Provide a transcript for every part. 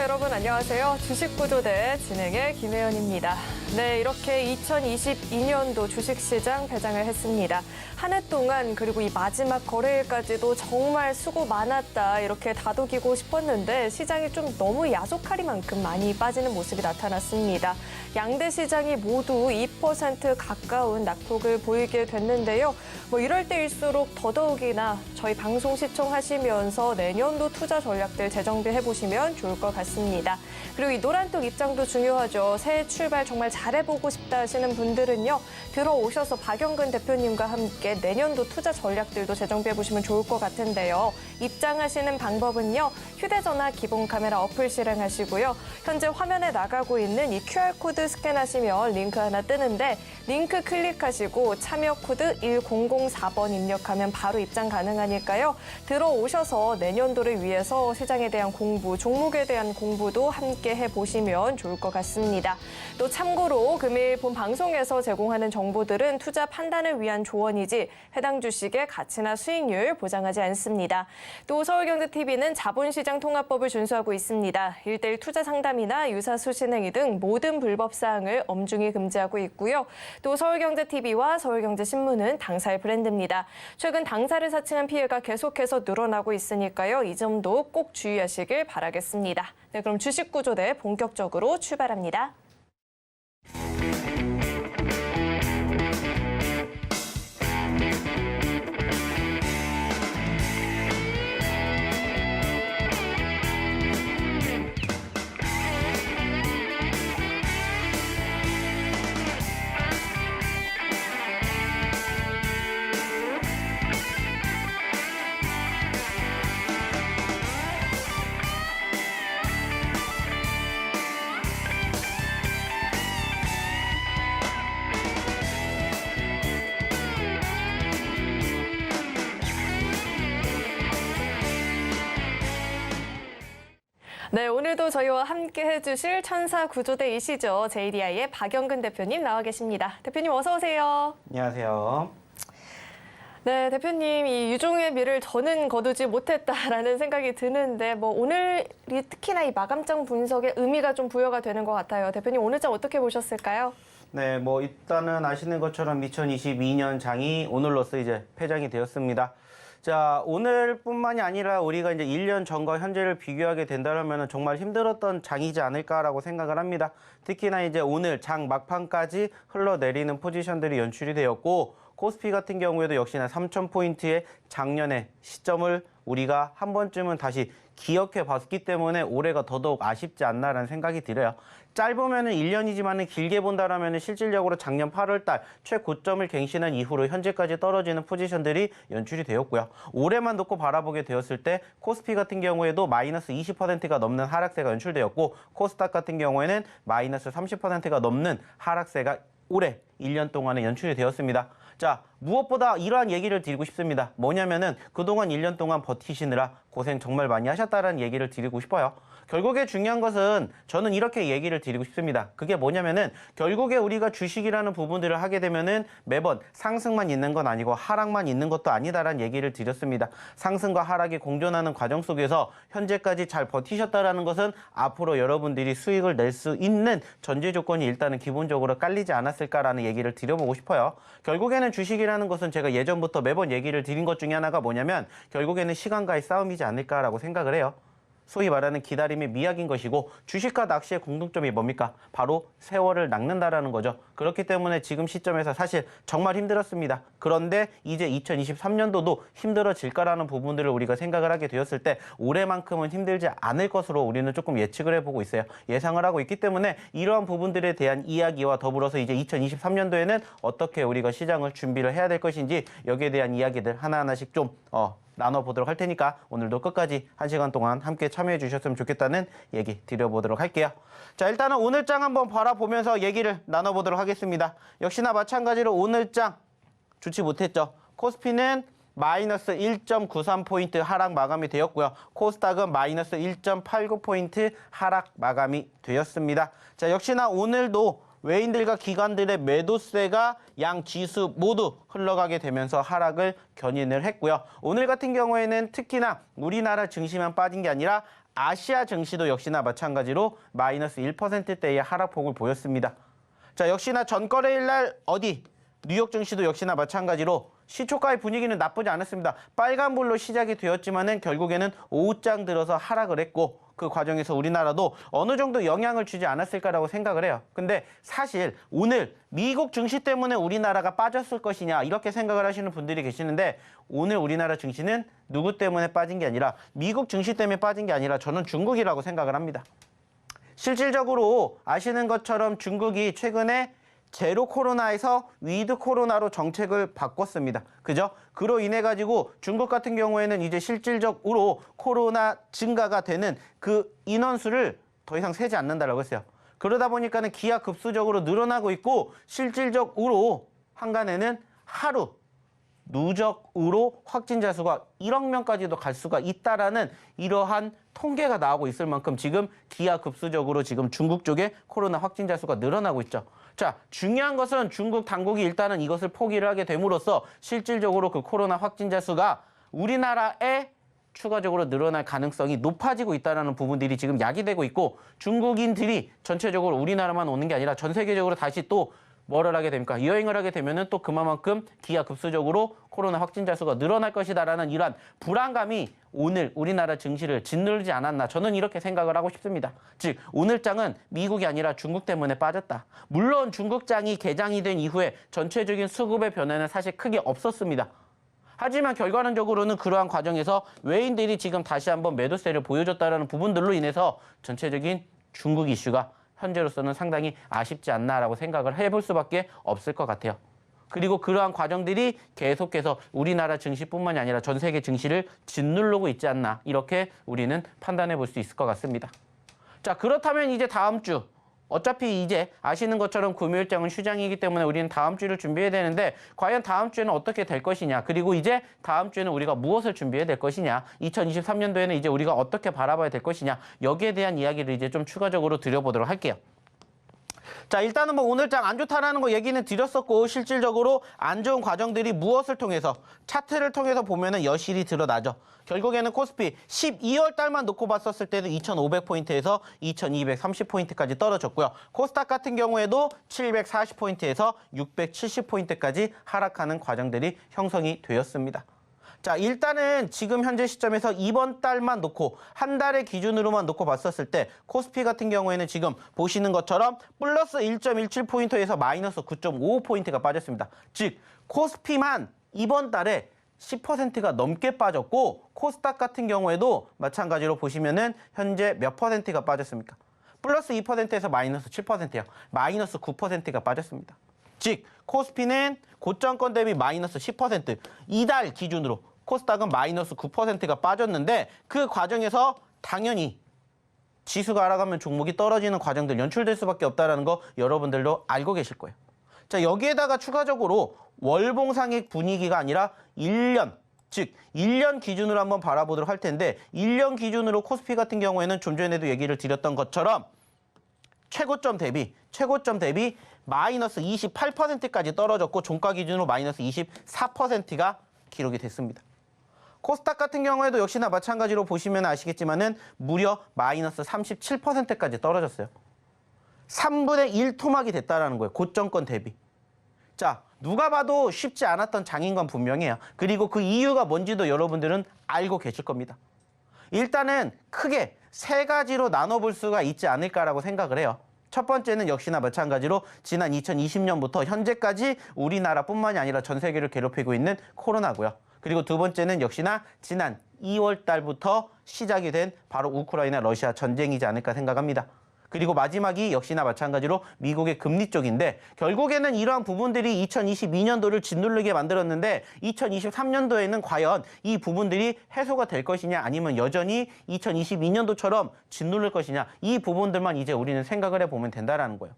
시청자 여러분 안녕하세요. 주식구조대 진행의 김혜연입니다. 네, 이렇게 2022년도 주식시장 배장을 했습니다. 한 해 동안 그리고 이 마지막 거래일까지도 정말 수고 많았다 이렇게 다독이고 싶었는데 시장이 좀 너무 야속하리만큼 많이 빠지는 모습이 나타났습니다. 양대 시장이 모두 2% 가까운 낙폭을 보이게 됐는데요. 이럴 때일수록 더더욱이나 저희 방송 시청하시면서 내년도 투자 전략들 재정비해보시면 좋을 것 같습니다. 그리고 이 노란톡 입장도 중요하죠. 새해 출발 정말 잘해보고 싶다 하시는 분들은요. 들어오셔서 박영근 대표님과 함께 내년도 투자 전략들도 재정비해보시면 좋을 것 같은데요. 입장하시는 방법은요. 휴대전화 기본 카메라 어플 실행하시고요. 현재 화면에 나가고 있는 이 QR코드 스캔하시면 링크 하나 뜨는데 링크 클릭하시고 참여 코드 1004번 입력하면 바로 입장 가능하니까요. 들어오셔서 내년도를 위해서 시장에 대한 공부, 종목에 대한 공부도 함께 해보시면 좋을 것 같습니다. 또 참고로 금일 본 방송에서 제공하는 정보들은 투자 판단을 위한 조언이지 해당 주식의 가치나 수익률 보장하지 않습니다. 또 서울경제TV는 자본시장 통합법을 준수하고 있습니다. 1:1 투자 상담이나 유사 수신 행위 등 모든 불법 사항을 엄중히 금지하고 있고요. 또 서울경제TV와 서울경제신문은 당사의 브랜드입니다. 최근 당사를 사칭한 피해가 계속해서 늘어나고 있으니까요. 이 점도 꼭 주의하시길 바라겠습니다. 네, 그럼 주식구조대 본격적으로 출발합니다. 네, 오늘도 저희와 함께 해주실 천사 구조대이시죠. JDI의 박영근 대표님 나와 계십니다. 대표님 어서 오세요. 안녕하세요. 네, 대표님 이 유종의 미를 저는 거두지 못했다라는 생각이 드는데 오늘이 특히나 이 마감장 분석에 의미가 좀 부여가 되는 것 같아요. 대표님 오늘장 어떻게 보셨을까요? 네, 일단은 아시는 것처럼 2022년 장이 오늘로써 이제 폐장이 되었습니다. 자, 오늘뿐만이 아니라 우리가 이제 1년 전과 현재를 비교하게 된다면 정말 힘들었던 장이지 않을까라고 생각을 합니다. 특히나 이제 오늘 장 막판까지 흘러내리는 포지션들이 연출이 되었고, 코스피 같은 경우에도 역시나 3,000포인트의 작년의 시점을 우리가 한 번쯤은 다시 기억해 봤기 때문에 올해가 더더욱 아쉽지 않나라는 생각이 들어요. 짧으면은 1년이지만은 길게 본다라면은 실질적으로 작년 8월 달 최고점을 갱신한 이후로 현재까지 떨어지는 포지션들이 연출이 되었고요. 올해만 놓고 바라보게 되었을 때 코스피 같은 경우에도 마이너스 20%가 넘는 하락세가 연출되었고, 코스닥 같은 경우에는 마이너스 30%가 넘는 하락세가 올해 1년 동안에 연출이 되었습니다. 자, 무엇보다 이러한 얘기를 드리고 싶습니다. 뭐냐면은 그동안 1년 동안 버티시느라 고생 정말 많이 하셨다는 얘기를 드리고 싶어요. 결국에 중요한 것은 저는 이렇게 얘기를 드리고 싶습니다. 그게 뭐냐면은 결국에 우리가 주식이라는 부분들을 하게 되면은 매번 상승만 있는 건 아니고 하락만 있는 것도 아니다라는 얘기를 드렸습니다. 상승과 하락이 공존하는 과정 속에서 현재까지 잘 버티셨다라는 것은 앞으로 여러분들이 수익을 낼 수 있는 전제 조건이 일단은 기본적으로 깔리지 않았을까라는 얘기를 드려보고 싶어요. 결국에는 주식이라는 것은 제가 예전부터 매번 얘기를 드린 것 중에 하나가 뭐냐면 결국에는 시간과의 싸움이지 않을까라고 생각을 해요. 소위 말하는 기다림의 미학인 것이고, 주식과 낚시의 공통점이 뭡니까? 바로 세월을 낚는다라는 거죠. 그렇기 때문에 지금 시점에서 사실 정말 힘들었습니다. 그런데 이제 2023년도도 힘들어질까라는 부분들을 우리가 생각을 하게 되었을 때 올해만큼은 힘들지 않을 것으로 우리는 조금 예측을 해보고 있어요. 예상을 하고 있기 때문에 이러한 부분들에 대한 이야기와 더불어서 이제 2023년도에는 어떻게 우리가 시장을 준비를 해야 될 것인지 여기에 대한 이야기들 하나하나씩 좀 나눠보도록 할 테니까 오늘도 끝까지 1시간 동안 함께 참여해 주셨으면 좋겠다는 얘기 드려보도록 할게요. 자, 일단은 오늘장 한번 바라보면서 얘기를 나눠보도록 하겠습니다. 역시나 마찬가지로 오늘장 좋지 못했죠. 코스피는 마이너스 1.93포인트 하락 마감이 되었고요. 코스닥은 마이너스 1.89포인트 하락 마감이 되었습니다. 자, 역시나 오늘도 외인들과 기관들의 매도세가 양 지수 모두 흘러가게 되면서 하락을 견인을 했고요. 오늘 같은 경우에는 특히나 우리나라 증시만 빠진 게 아니라 아시아 증시도 역시나 마찬가지로 마이너스 1%대의 하락폭을 보였습니다. 자, 역시나 전거래일 날 어디 뉴욕 증시도 역시나 마찬가지로 시초가의 분위기는 나쁘지 않았습니다. 빨간불로 시작이 되었지만은 결국에는 오후장 들어서 하락을 했고 그 과정에서 우리나라도 어느 정도 영향을 주지 않았을까라고 생각을 해요. 근데 사실 오늘 미국 증시 때문에 우리나라가 빠졌을 것이냐 이렇게 생각을 하시는 분들이 계시는데 오늘 우리나라 증시는 누구 때문에 빠진 게 아니라 미국 증시 때문에 빠진 게 아니라 저는 중국이라고 생각을 합니다. 실질적으로 아시는 것처럼 중국이 최근에 제로 코로나에서 위드 코로나로 정책을 바꿨습니다. 그죠? 그로 인해 가지고 중국 같은 경우에는 이제 실질적으로 코로나 증가가 되는 그 인원수를 더 이상 세지 않는다라고 했어요. 그러다 보니까는 기하급수적으로 늘어나고 있고 실질적으로 한간에는 하루 누적으로 확진자 수가 1억 명까지도 갈 수가 있다라는 이러한 통계가 나오고 있을 만큼 지금 기하급수적으로 지금 중국 쪽에 코로나 확진자 수가 늘어나고 있죠. 자, 중요한 것은 중국 당국이 일단은 이것을 포기를 하게 됨으로써 실질적으로 그 코로나 확진자 수가 우리나라에 추가적으로 늘어날 가능성이 높아지고 있다는 부분들이 지금 야기되고 있고 중국인들이 전체적으로 우리나라만 오는 게 아니라 전 세계적으로 다시 또 뭐를 하게 됩니까? 여행을 하게 되면은 또 그만큼 기하급수적으로 코로나 확진자 수가 늘어날 것이다라는 이러한 불안감이 오늘 우리나라 증시를 짓누르지 않았나 저는 이렇게 생각을 하고 싶습니다. 즉 오늘장은 미국이 아니라 중국 때문에 빠졌다. 물론 중국장이 개장이 된 이후에 전체적인 수급의 변화는 사실 크게 없었습니다. 하지만 결과론적으로는 그러한 과정에서 외인들이 지금 다시 한번 매도세를 보여줬다는 부분들로 인해서 전체적인 중국 이슈가 현재로서는 상당히 아쉽지 않나라고 생각을 해볼 수밖에 없을 것 같아요. 그리고 그러한 과정들이 계속해서 우리나라 증시뿐만이 아니라 전 세계 증시를 짓누르고 있지 않나 이렇게 우리는 판단해 볼 수 있을 것 같습니다. 자, 그렇다면 이제 다음 주 어차피 이제 아시는 것처럼 금요일장은 휴장이기 때문에 우리는 다음 주를 준비해야 되는데 과연 다음 주에는 어떻게 될 것이냐 그리고 이제 다음 주에는 우리가 무엇을 준비해야 될 것이냐 2023년도에는 이제 우리가 어떻게 바라봐야 될 것이냐 여기에 대한 이야기를 이제 좀 추가적으로 드려보도록 할게요. 자, 일단은 뭐 오늘장 안 좋다라는 거 얘기는 드렸었고 실질적으로 안 좋은 과정들이 무엇을 통해서 차트를 통해서 보면은 여실히 드러나죠. 결국에는 코스피 12월 달만 놓고 봤었을 때는 2,500포인트에서 2,230포인트까지 떨어졌고요. 코스닥 같은 경우에도 740포인트에서 670포인트까지 하락하는 과정들이 형성이 되었습니다. 자, 일단은 지금 현재 시점에서 이번 달만 놓고 한 달의 기준으로만 놓고 봤었을 때 코스피 같은 경우에는 지금 보시는 것처럼 플러스 1.17포인트에서 마이너스 9.55포인트가 빠졌습니다. 즉 코스피만 이번 달에 10%가 넘게 빠졌고 코스닥 같은 경우에도 마찬가지로 보시면은 현재 몇 퍼센트가 빠졌습니까? 플러스 2%에서 마이너스 7%예요. 마이너스 9%가 빠졌습니다. 즉 코스피는 고점권 대비 마이너스 10%, 이달 기준으로 코스닥은 마이너스 9%가 빠졌는데 그 과정에서 당연히 지수가 알아가면 종목이 떨어지는 과정들 연출될 수밖에 없다는 거 여러분들도 알고 계실 거예요. 자, 여기에다가 추가적으로 월봉상의 분위기가 아니라 1년, 즉 1년 기준으로 한번 바라보도록 할 텐데 1년 기준으로 코스피 같은 경우에는 좀 전에도 얘기를 드렸던 것처럼 최고점 대비 마이너스 28%까지 떨어졌고 종가 기준으로 마이너스 24%가 기록이 됐습니다. 코스닥 같은 경우에도 역시나 마찬가지로 보시면 아시겠지만은 무려 마이너스 37%까지 떨어졌어요. 3분의 1 토막이 됐다라는 거예요. 고점권 대비. 자, 누가 봐도 쉽지 않았던 장인 건 분명해요. 그리고 그 이유가 뭔지도 여러분들은 알고 계실 겁니다. 일단은 크게 세 가지로 나눠볼 수가 있지 않을까라고 생각을 해요. 첫 번째는 역시나 마찬가지로 지난 2020년부터 현재까지 우리나라뿐만이 아니라 전 세계를 괴롭히고 있는 코로나고요. 그리고 두 번째는 역시나 지난 2월 달부터 시작이 된 바로 우크라이나 러시아 전쟁이지 않을까 생각합니다. 그리고 마지막이 역시나 마찬가지로 미국의 금리 쪽인데 결국에는 이러한 부분들이 2022년도를 짓누르게 만들었는데 2023년도에는 과연 이 부분들이 해소가 될 것이냐 아니면 여전히 2022년도처럼 짓누를 것이냐 이 부분들만 이제 우리는 생각을 해보면 된다라는 거예요.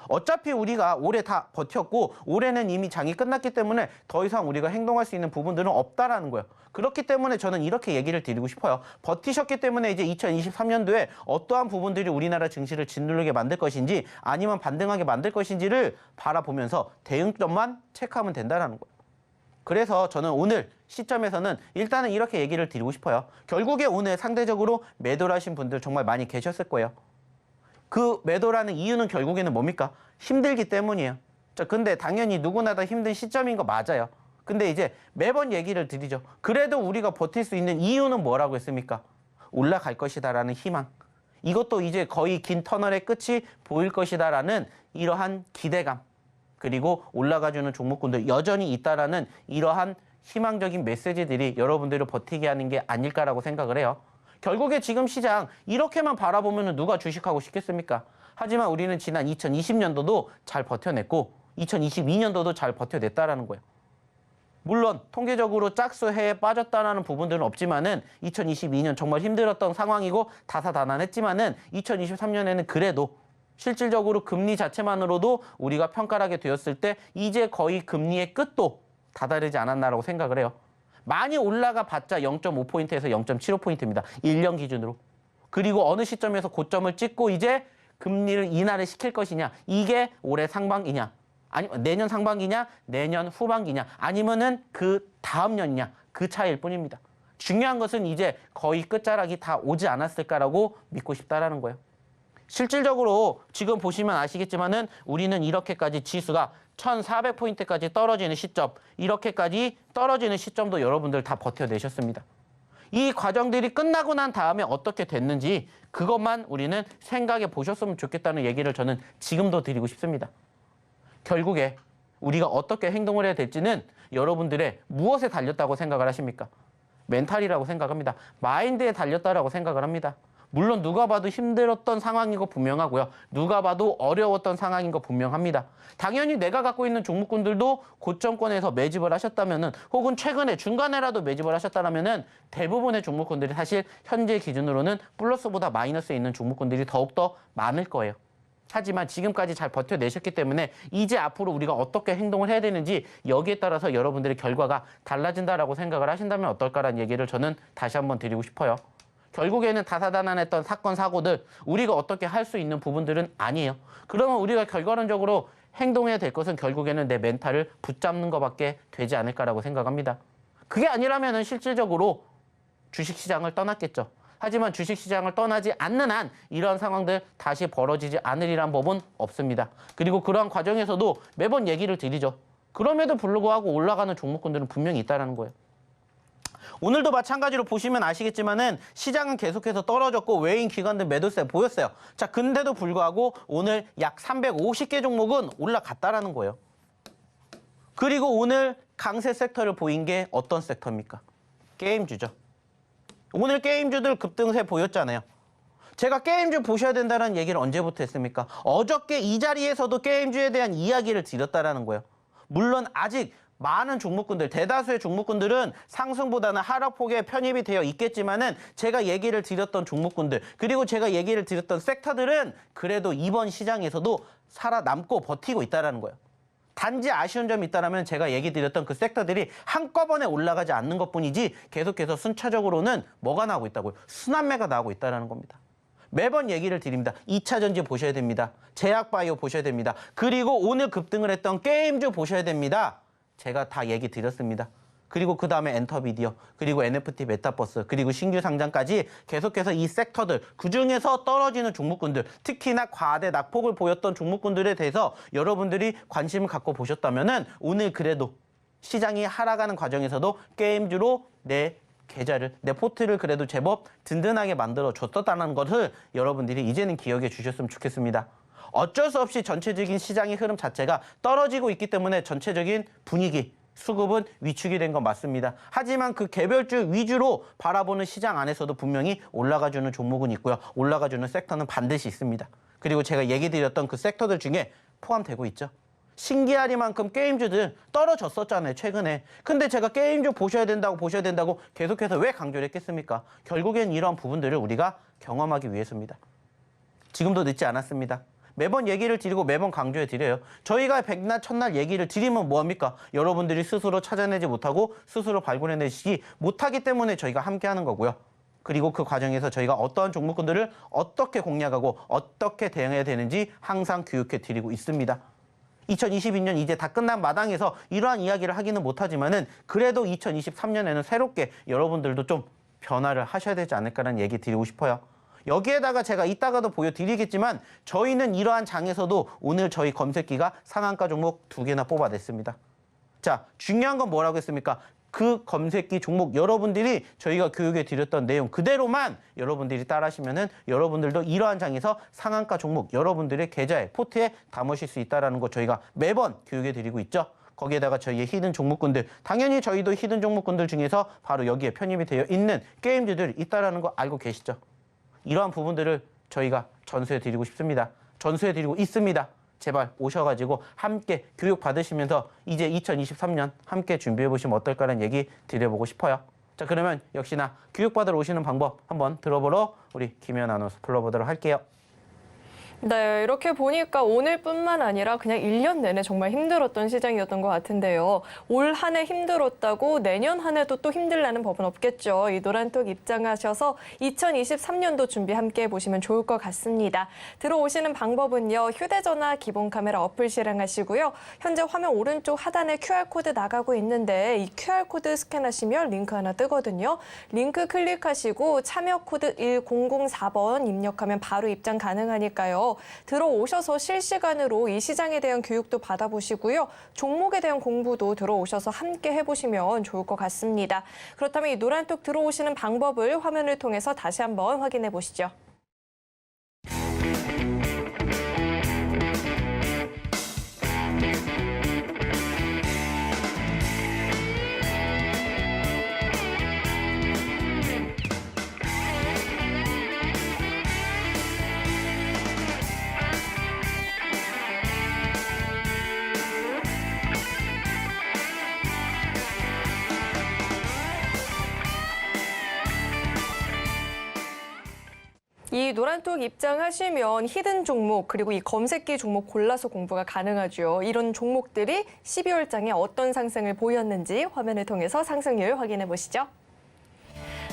어차피 우리가 올해 다 버텼고 올해는 이미 장이 끝났기 때문에 더 이상 우리가 행동할 수 있는 부분들은 없다라는 거예요. 그렇기 때문에 저는 이렇게 얘기를 드리고 싶어요. 버티셨기 때문에 이제 2023년도에 어떠한 부분들이 우리나라 증시를 짓누르게 만들 것인지 아니면 반등하게 만들 것인지를 바라보면서 대응점만 체크하면 된다는 거예요. 그래서 저는 오늘 시점에서는 일단은 이렇게 얘기를 드리고 싶어요. 결국에 오늘 상대적으로 매도를 하신 분들 정말 많이 계셨을 거예요. 그 매도라는 이유는 결국에는 뭡니까? 힘들기 때문이에요. 자, 근데 당연히 누구나 다 힘든 시점인 거 맞아요. 근데 이제 매번 얘기를 드리죠. 그래도 우리가 버틸 수 있는 이유는 뭐라고 했습니까? 올라갈 것이다라는 희망. 이것도 이제 거의 긴 터널의 끝이 보일 것이다라는 이러한 기대감. 그리고 올라가주는 종목군들 여전히 있다라는 이러한 희망적인 메시지들이 여러분들을 버티게 하는 게 아닐까라고 생각을 해요. 결국에 지금 시장 이렇게만 바라보면 누가 주식하고 싶겠습니까? 하지만 우리는 지난 2020년도도 잘 버텨냈고 2022년도도 잘 버텨냈다라는 거예요. 물론 통계적으로 짝수해에 빠졌다는 부분들은 없지만은 2022년 정말 힘들었던 상황이고 다사다난했지만은 2023년에는 그래도 실질적으로 금리 자체만으로도 우리가 평가를 하게 되었을 때 이제 거의 금리의 끝도 다다르지 않았나라고 생각을 해요. 많이 올라가 봤자 0.5포인트에서 0.75포인트입니다. 1년 기준으로. 그리고 어느 시점에서 고점을 찍고 이제 금리를 인하를 시킬 것이냐. 이게 올해 상반기냐. 아니면 내년 상반기냐, 내년 후반기냐, 아니면은 그 다음 년이냐, 그 차이일 뿐입니다. 중요한 것은 이제 거의 끝자락이 다 오지 않았을까라고 믿고 싶다라는 거예요. 실질적으로 지금 보시면 아시겠지만은 우리는 이렇게까지 지수가 1400포인트까지 떨어지는 시점, 이렇게까지 떨어지는 시점도 여러분들 다 버텨내셨습니다. 이 과정들이 끝나고 난 다음에 어떻게 됐는지 그것만 우리는 생각해 보셨으면 좋겠다는 얘기를 저는 지금도 드리고 싶습니다. 결국에 우리가 어떻게 행동을 해야 될지는 여러분들의 무엇에 달렸다고 생각을 하십니까? 멘탈이라고 생각합니다. 마인드에 달렸다라고 생각을 합니다. 물론 누가 봐도 힘들었던 상황인 거 분명하고요. 누가 봐도 어려웠던 상황인 거 분명합니다. 당연히 내가 갖고 있는 종목군들도 고점권에서 매집을 하셨다면은 혹은 최근에 중간에라도 매집을 하셨다면은 대부분의 종목군들이 사실 현재 기준으로는 플러스보다 마이너스에 있는 종목군들이 더욱더 많을 거예요. 하지만 지금까지 잘 버텨내셨기 때문에 이제 앞으로 우리가 어떻게 행동을 해야 되는지 여기에 따라서 여러분들의 결과가 달라진다라고 생각을 하신다면 어떨까라는 얘기를 저는 다시 한번 드리고 싶어요. 결국에는 다사다난했던 사건, 사고들 우리가 어떻게 할 수 있는 부분들은 아니에요. 그러면 우리가 결과론적으로 행동해야 될 것은 결국에는 내 멘탈을 붙잡는 것밖에 되지 않을까라고 생각합니다. 그게 아니라면 실질적으로 주식시장을 떠났겠죠. 하지만 주식시장을 떠나지 않는 한 이런 상황들 다시 벌어지지 않으리란 법은 없습니다. 그리고 그러한 과정에서도 매번 얘기를 드리죠. 그럼에도 불구하고 올라가는 종목군들은 분명히 있다는 거예요. 오늘도 마찬가지로 보시면 아시겠지만은 시장은 계속해서 떨어졌고 외인 기관들 매도세 보였어요. 자, 근데도 불구하고 오늘 약 350개 종목은 올라갔다라는 거예요. 그리고 오늘 강세 섹터를 보인 게 어떤 섹터입니까? 게임주죠. 오늘 게임주들 급등세 보였잖아요. 제가 게임주 보셔야 된다는 얘기를 언제부터 했습니까? 어저께 이 자리에서도 게임주에 대한 이야기를 드렸다라는 거예요. 물론 아직 많은 종목군들, 대다수의 종목군들은 상승보다는 하락폭에 편입이 되어 있겠지만은 제가 얘기를 드렸던 종목군들, 그리고 제가 얘기를 드렸던 섹터들은 그래도 이번 시장에서도 살아남고 버티고 있다라는 거예요. 단지 아쉬운 점이 있다면 제가 얘기 드렸던 그 섹터들이 한꺼번에 올라가지 않는 것뿐이지 계속해서 순차적으로는 뭐가 나오고 있다고요? 순환매가 나오고 있다는 겁니다. 매번 얘기를 드립니다. 2차전지 보셔야 됩니다. 제약바이오 보셔야 됩니다. 그리고 오늘 급등을 했던 게임주 보셔야 됩니다. 제가 다 얘기 드렸습니다. 그리고 그 다음에 엔터비디어, 그리고 NFT 메타버스, 그리고 신규 상장까지 계속해서 이 섹터들, 그중에서 떨어지는 종목군들, 특히나 과대 낙폭을 보였던 종목군들에 대해서 여러분들이 관심을 갖고 보셨다면은 오늘 그래도 시장이 하락하는 과정에서도 게임주로 내 계좌를, 내 포트를 그래도 제법 든든하게 만들어 줬었다는 것을 여러분들이 이제는 기억해 주셨으면 좋겠습니다. 어쩔 수 없이 전체적인 시장의 흐름 자체가 떨어지고 있기 때문에 전체적인 분위기, 수급은 위축이 된 건 맞습니다. 하지만 그 개별주 위주로 바라보는 시장 안에서도 분명히 올라가주는 종목은 있고요. 올라가주는 섹터는 반드시 있습니다. 그리고 제가 얘기 드렸던 그 섹터들 중에 포함되고 있죠. 신기하리만큼 게임주들 떨어졌었잖아요, 최근에. 근데 제가 게임주 보셔야 된다고 계속해서 왜 강조를 했겠습니까? 결국엔 이런 부분들을 우리가 경험하기 위해서입니다. 지금도 늦지 않았습니다. 매번 얘기를 드리고 매번 강조해 드려요. 저희가 백날 첫날 얘기를 드리면 뭐합니까? 여러분들이 스스로 찾아내지 못하고 스스로 발굴해내지 못하기 때문에 저희가 함께하는 거고요. 그리고 그 과정에서 저희가 어떠한 종목군들을 어떻게 공략하고 어떻게 대응해야 되는지 항상 교육해 드리고 있습니다. 2022년 이제 다 끝난 마당에서 이러한 이야기를 하기는 못하지만은 그래도 2023년에는 새롭게 여러분들도 좀 변화를 하셔야 되지 않을까라는 얘기 드리고 싶어요. 여기에다가 제가 이따가도 보여드리겠지만 저희는 이러한 장에서도 오늘 저희 검색기가 상한가 종목 2개나 뽑아냈습니다. 자, 중요한 건 뭐라고 했습니까? 그 검색기 종목 여러분들이 저희가 교육해 드렸던 내용 그대로만 여러분들이 따라하시면은 여러분들도 이러한 장에서 상한가 종목 여러분들의 계좌에 포트에 담으실 수 있다는 거 저희가 매번 교육해 드리고 있죠. 거기에다가 저희의 히든 종목군들, 당연히 저희도 히든 종목군들 중에서 바로 여기에 편입이 되어 있는 게임주들이 있다는 거 알고 계시죠? 이러한 부분들을 저희가 전수해 드리고 싶습니다. 전수해 드리고 있습니다. 제발 오셔가지고 함께 교육 받으시면서 이제 2023년 함께 준비해 보시면 어떨까라는 얘기 드려보고 싶어요. 자, 그러면 역시나 교육받으러 오시는 방법 한번 들어보러 우리 김혜연 아나운서 불러보도록 할게요. 네, 이렇게 보니까 오늘뿐만 아니라 그냥 1년 내내 정말 힘들었던 시장이었던 것 같은데요. 올 한 해 힘들었다고 내년 한 해도 또 힘들라는 법은 없겠죠. 이 노란톡 입장하셔서 2023년도 준비 함께 해보시면 좋을 것 같습니다. 들어오시는 방법은요. 휴대전화 기본 카메라 어플 실행하시고요. 현재 화면 오른쪽 하단에 QR코드 나가고 있는데 이 QR코드 스캔하시면 링크 하나 뜨거든요. 링크 클릭하시고 참여 코드 1004번 입력하면 바로 입장 가능하니까요. 들어오셔서 실시간으로 이 시장에 대한 교육도 받아보시고요. 종목에 대한 공부도 들어오셔서 함께 해보시면 좋을 것 같습니다. 그렇다면 이 노란톡 들어오시는 방법을 화면을 통해서 다시 한번 확인해 보시죠. 이 노란톡 입장하시면 히든 종목 그리고 이 검색기 종목 골라서 공부가 가능하죠. 이런 종목들이 12월장에 어떤 상승을 보였는지 화면을 통해서 상승률 확인해 보시죠.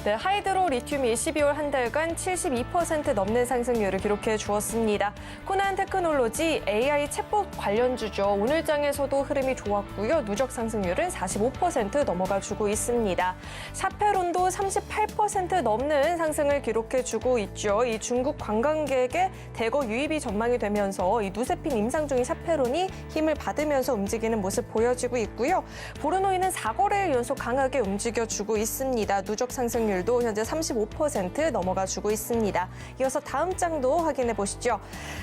네, 하이드로 리튬이 12월 한 달간 72% 넘는 상승률을 기록해 주었습니다. 코난 테크놀로지 AI 챗봇 관련주죠. 오늘장에서도 흐름이 좋았고요. 누적 상승률은 45% 넘어가 주고 있습니다. 샤페론도 38% 넘는 상승을 기록해 주고 있죠. 이 중국 관광객의 대거 유입이 전망이 되면서 이 누세핑 임상 중인 샤페론이 힘을 받으면서 움직이는 모습 보여지고 있고요. 보르노이는 4거래일 연속 강하게 움직여 주고 있습니다. 누적 상승률 도 현재 35% 넘어가 주고 있습니다. 이어서 다음 장도 확인해 보시죠.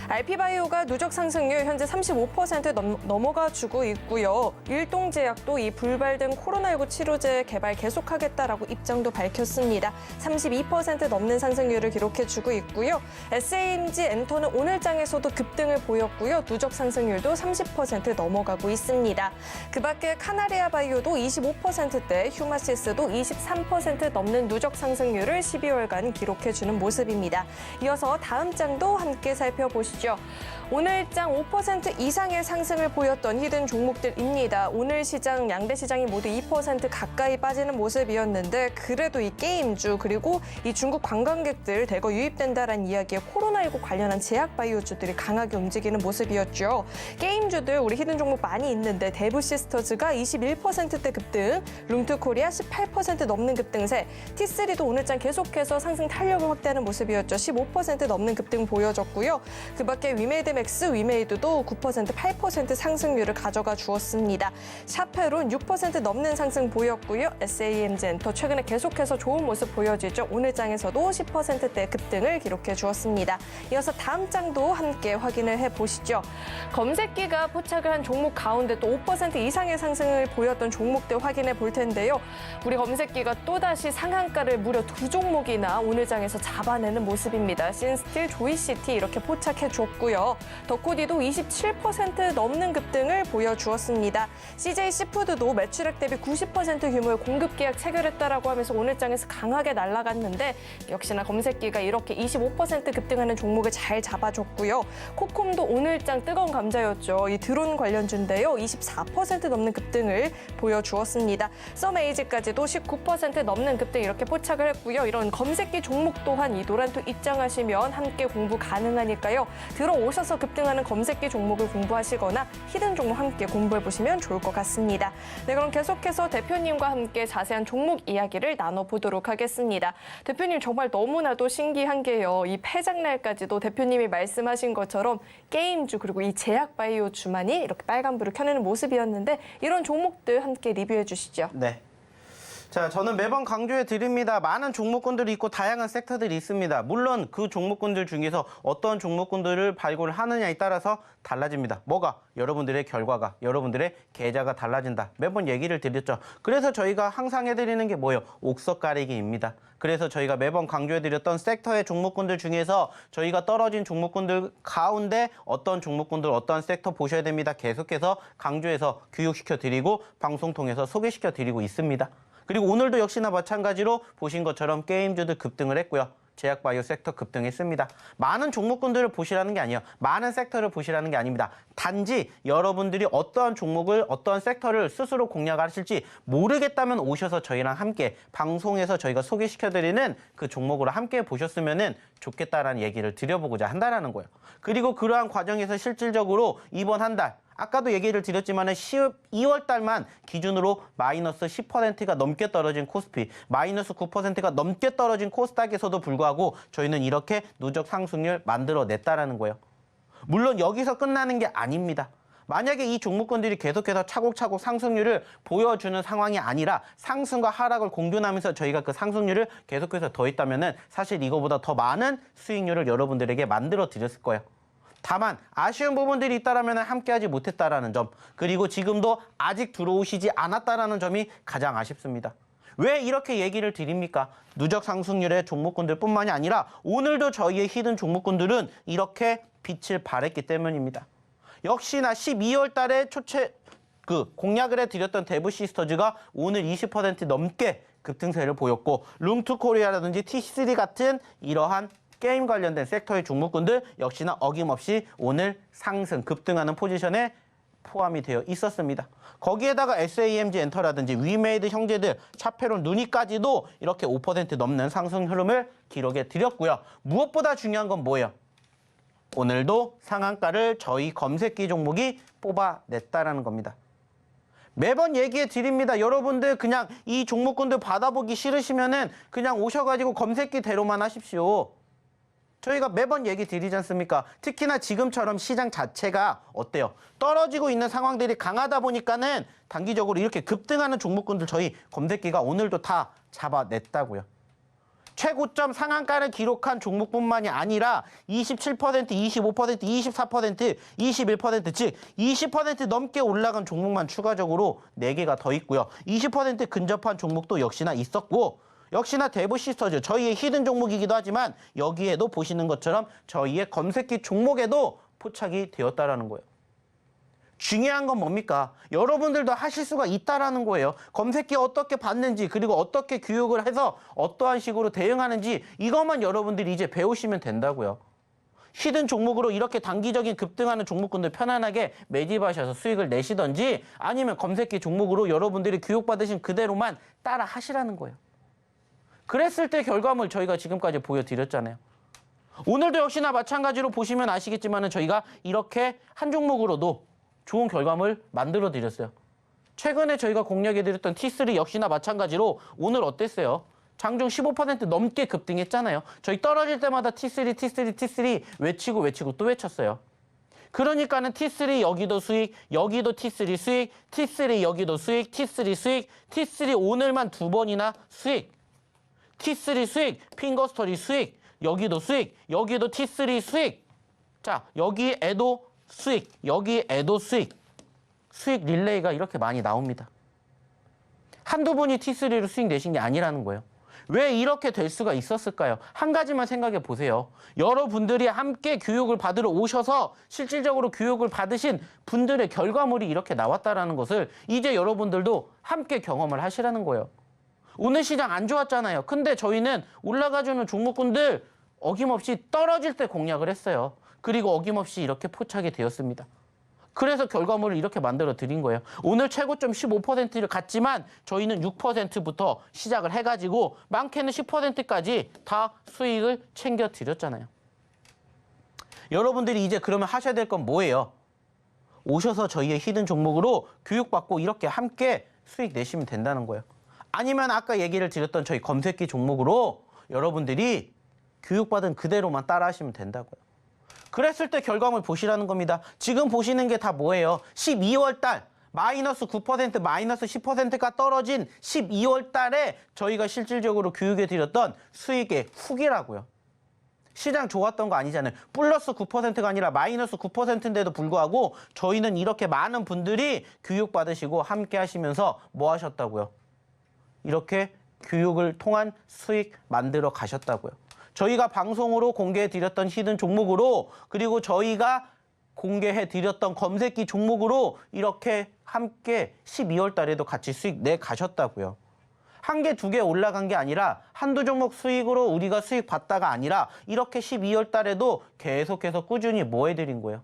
RP바이오가 누적 상승률 현재 35% 넘어가 주고 있고요. 일동제약도 이 불발된 코로나19 치료제 개발 계속하겠다라고 입장도 밝혔습니다. 32% 넘는 상승률을 기록해 주고 있고요. SAMG 엔터는 오늘 장에서도 급등을 보였고요. 누적 상승률도 30% 넘어가고 있습니다. 그 밖에 카나리아 바이오도 25%대, 휴마시스도 23% 넘는 누적 상승률을 12월간 기록해주는 모습입니다. 이어서 다음 장도 함께 살펴보시죠. 오늘 장 5% 이상의 상승을 보였던 히든 종목들입니다. 오늘 시장, 양대 시장이 모두 2% 가까이 빠지는 모습이었는데 그래도 이 게임주 그리고 이 중국 관광객들 대거 유입된다라는 이야기에 코로나19 관련한 제약 바이오주들이 강하게 움직이는 모습이었죠. 게임주들 우리 히든 종목 많이 있는데 대부시스터즈가 21%대 급등, 룸투코리아 18% 넘는 급등세, T3도 오늘장 계속해서 상승 탄력을 확대하는 모습이었죠. 15% 넘는 급등 보여졌고요. 그 밖에 위메이드 맥스, 위메이드도 9%, 8% 상승률을 가져가 주었습니다. 샤페론 6% 넘는 상승 보였고요. SAMG 엔터 최근에 계속해서 좋은 모습 보여지죠. 오늘 장에서도 10%대 급등을 기록해 주었습니다. 이어서 다음 장도 함께 확인을 해보시죠. 검색기가 포착을 한 종목 가운데 또 5% 이상의 상승을 보였던 종목들 확인해 볼 텐데요. 우리 검색기가 또다시 상한가를 무려 2종목이나 오늘 장에서 잡아내는 모습입니다. 신스틸, 조이시티 이렇게 포착해 줬고요. 더코디도 27% 넘는 급등을 보여주었습니다. CJ 시푸드도 매출액 대비 90% 규모의 공급 계약 체결했다라고 하면서 오늘 장에서 강하게 날아갔는데 역시나 검색기가 이렇게 25% 급등하는 종목을 잘 잡아줬고요. 코콤도 오늘 장 뜨거운 감자였죠. 이 드론 관련주인데요. 24% 넘는 급등을 보여주었습니다. 썸에이지까지도 19% 넘는 급등 이렇게 포착을 했고요. 이런 검색기 종목 또한 이 노란톡 입장하시면 함께 공부 가능하니까요. 들어오셔서 급등하는 검색기 종목을 공부하시거나 히든 종목 함께 공부해보시면 좋을 것 같습니다. 네, 그럼 계속해서 대표님과 함께 자세한 종목 이야기를 나눠보도록 하겠습니다. 대표님 정말 너무나도 신기한 게요. 이 폐장날까지도 대표님이 말씀하신 것처럼 게임주 그리고 이 제약바이오주만이 이렇게 빨간불을 켜내는 모습이었는데 이런 종목들 함께 리뷰해 주시죠. 네. 자, 저는 매번 강조해 드립니다. 많은 종목군들이 있고 다양한 섹터들이 있습니다. 물론 그 종목군들 중에서 어떤 종목군들을 발굴하느냐에 따라서 달라집니다. 뭐가? 여러분들의 결과가, 여러분들의 계좌가 달라진다. 매번 얘기를 드렸죠. 그래서 저희가 항상 해드리는 게 뭐예요? 옥석 가리기입니다. 그래서 저희가 매번 강조해드렸던 섹터의 종목군들 중에서 저희가 떨어진 종목군들 가운데 어떤 종목군들, 어떤 섹터 보셔야 됩니다. 계속해서 강조해서 교육시켜드리고 방송 통해서 소개시켜드리고 있습니다. 그리고 오늘도 역시나 마찬가지로 보신 것처럼 게임주들 급등을 했고요. 제약바이오 섹터 급등했습니다. 많은 종목군들을 보시라는 게 아니에요. 많은 섹터를 보시라는 게 아닙니다. 단지 여러분들이 어떠한 종목을, 어떠한 섹터를 스스로 공략하실지 모르겠다면 오셔서 저희랑 함께 방송에서 저희가 소개시켜드리는 그 종목으로 함께 보셨으면 좋겠다라는 얘기를 드려보고자 한다는 거예요. 그리고 그러한 과정에서 실질적으로 이번 한 달, 아까도 얘기를 드렸지만 2월 달만 기준으로 마이너스 10%가 넘게 떨어진 코스피, 마이너스 9%가 넘게 떨어진 코스닥에서도 불구하고 저희는 이렇게 누적 상승률 만들어냈다라는 거예요. 물론 여기서 끝나는 게 아닙니다. 만약에 이 종목군들이 계속해서 차곡차곡 상승률을 보여주는 상황이 아니라 상승과 하락을 공존하면서 저희가 그 상승률을 계속해서 더했다면 사실 이거보다 더 많은 수익률을 여러분들에게 만들어 드렸을 거예요. 다만 아쉬운 부분들이 있다면 함께하지 못했다라는 점, 그리고 지금도 아직 들어오시지 않았다라는 점이 가장 아쉽습니다. 왜 이렇게 얘기를 드립니까? 누적 상승률의 종목군들 뿐만이 아니라 오늘도 저희의 히든 종목군들은 이렇게 빛을 발했기 때문입니다. 역시나 12월 달에 공략을 해드렸던 데브시스터즈가 오늘 20% 넘게 급등세를 보였고, 룸투코리아라든지 T3 같은 이러한 게임 관련된 섹터의 종목군들 역시나 어김없이 오늘 상승, 급등하는 포지션에 포함이 되어 있었습니다. 거기에다가 SAMG 엔터라든지 위메이드 형제들, 차페론, 누니까지도 이렇게 5% 넘는 상승 흐름을 기록해 드렸고요. 무엇보다 중요한 건 뭐예요? 오늘도 상한가를 저희 검색기 종목이 뽑아냈다라는 겁니다. 매번 얘기해 드립니다. 여러분들 그냥 이 종목군들 받아보기 싫으시면은 그냥 오셔가지고 검색기대로만 하십시오. 저희가 매번 얘기 드리지 않습니까? 특히나 지금처럼 시장 자체가 어때요? 떨어지고 있는 상황들이 강하다 보니까는 단기적으로 이렇게 급등하는 종목군들 저희 검색기가 오늘도 다 잡아냈다고요. 최고점 상한가를 기록한 종목뿐만이 아니라 27%, 25%, 24%, 21%, 즉 20% 넘게 올라간 종목만 추가적으로 4개가 더 있고요. 20% 근접한 종목도 역시나 있었고, 역시나 데브시스터즈, 저희의 히든 종목이기도 하지만 여기에도 보시는 것처럼 저희의 검색기 종목에도 포착이 되었다라는 거예요. 중요한 건 뭡니까? 여러분들도 하실 수가 있다라는 거예요. 검색기 어떻게 받는지, 그리고 어떻게 교육을 해서 어떠한 식으로 대응하는지 이것만 여러분들이 이제 배우시면 된다고요. 히든 종목으로 이렇게 단기적인 급등하는 종목군들 편안하게 매집하셔서 수익을 내시던지, 아니면 검색기 종목으로 여러분들이 교육받으신 그대로만 따라 하시라는 거예요. 그랬을 때 결과물 저희가 지금까지 보여드렸잖아요. 오늘도 역시나 마찬가지로 보시면 아시겠지만 저희가 이렇게 한 종목으로도 좋은 결과물 만들어 드렸어요. 최근에 저희가 공략해드렸던 T3 역시나 마찬가지로 오늘 어땠어요? 장중 15% 넘게 급등했잖아요. 저희 떨어질 때마다 T3, T3, T3 외치고 또 외쳤어요. 그러니까는 T3 여기도 수익, 여기도 T3 수익, T3 여기도 수익, T3 수익, T3 오늘만 2번이나 수익. T3 수익, 핑거스터디 수익, 여기도 수익, 여기도 T3 수익. 자, 여기에도 수익, 여기에도 수익. 수익 릴레이가 이렇게 많이 나옵니다. 한두 분이 T3로 수익 내신 게 아니라는 거예요. 왜 이렇게 될 수가 있었을까요? 한 가지만 생각해 보세요. 여러분들이 함께 교육을 받으러 오셔서 실질적으로 교육을 받으신 분들의 결과물이 이렇게 나왔다는 것을 이제 여러분들도 함께 경험을 하시라는 거예요. 오늘 시장 안 좋았잖아요. 근데 저희는 올라가주는 종목군들 어김없이 떨어질 때 공략을 했어요. 그리고 어김없이 이렇게 포착이 되었습니다. 그래서 결과물을 이렇게 만들어 드린 거예요. 오늘 최고점 15%를 갔지만 저희는 6%부터 시작을 해가지고 많게는 10%까지 다 수익을 챙겨 드렸잖아요. 여러분들이 이제 그러면 하셔야 될 건 뭐예요? 오셔서 저희의 히든 종목으로 교육받고 이렇게 함께 수익 내시면 된다는 거예요. 아니면 아까 얘기를 드렸던 저희 검색기 종목으로 여러분들이 교육받은 그대로만 따라 하시면 된다고요. 그랬을 때 결과물 보시라는 겁니다. 지금 보시는 게 다 뭐예요? 12월 달 마이너스 9%, 마이너스 10%가 떨어진 12월 달에 저희가 실질적으로 교육해 드렸던 수익의 후기라고요. 시장 좋았던 거 아니잖아요. 플러스 9%가 아니라 마이너스 9%인데도 불구하고 저희는 이렇게 많은 분들이 교육받으시고 함께 하시면서 뭐 하셨다고요? 이렇게 교육을 통한 수익 만들어 가셨다고요. 저희가 방송으로 공개해 드렸던 히든 종목으로 그리고 저희가 공개해 드렸던 검색기 종목으로 이렇게 함께 12월 달에도 같이 수익 내 가셨다고요. 한 개, 두 개 올라간 게 아니라 한두 종목 수익으로 우리가 수익 봤다가 아니라 이렇게 12월 달에도 계속해서 꾸준히 뭐 해드린 거예요.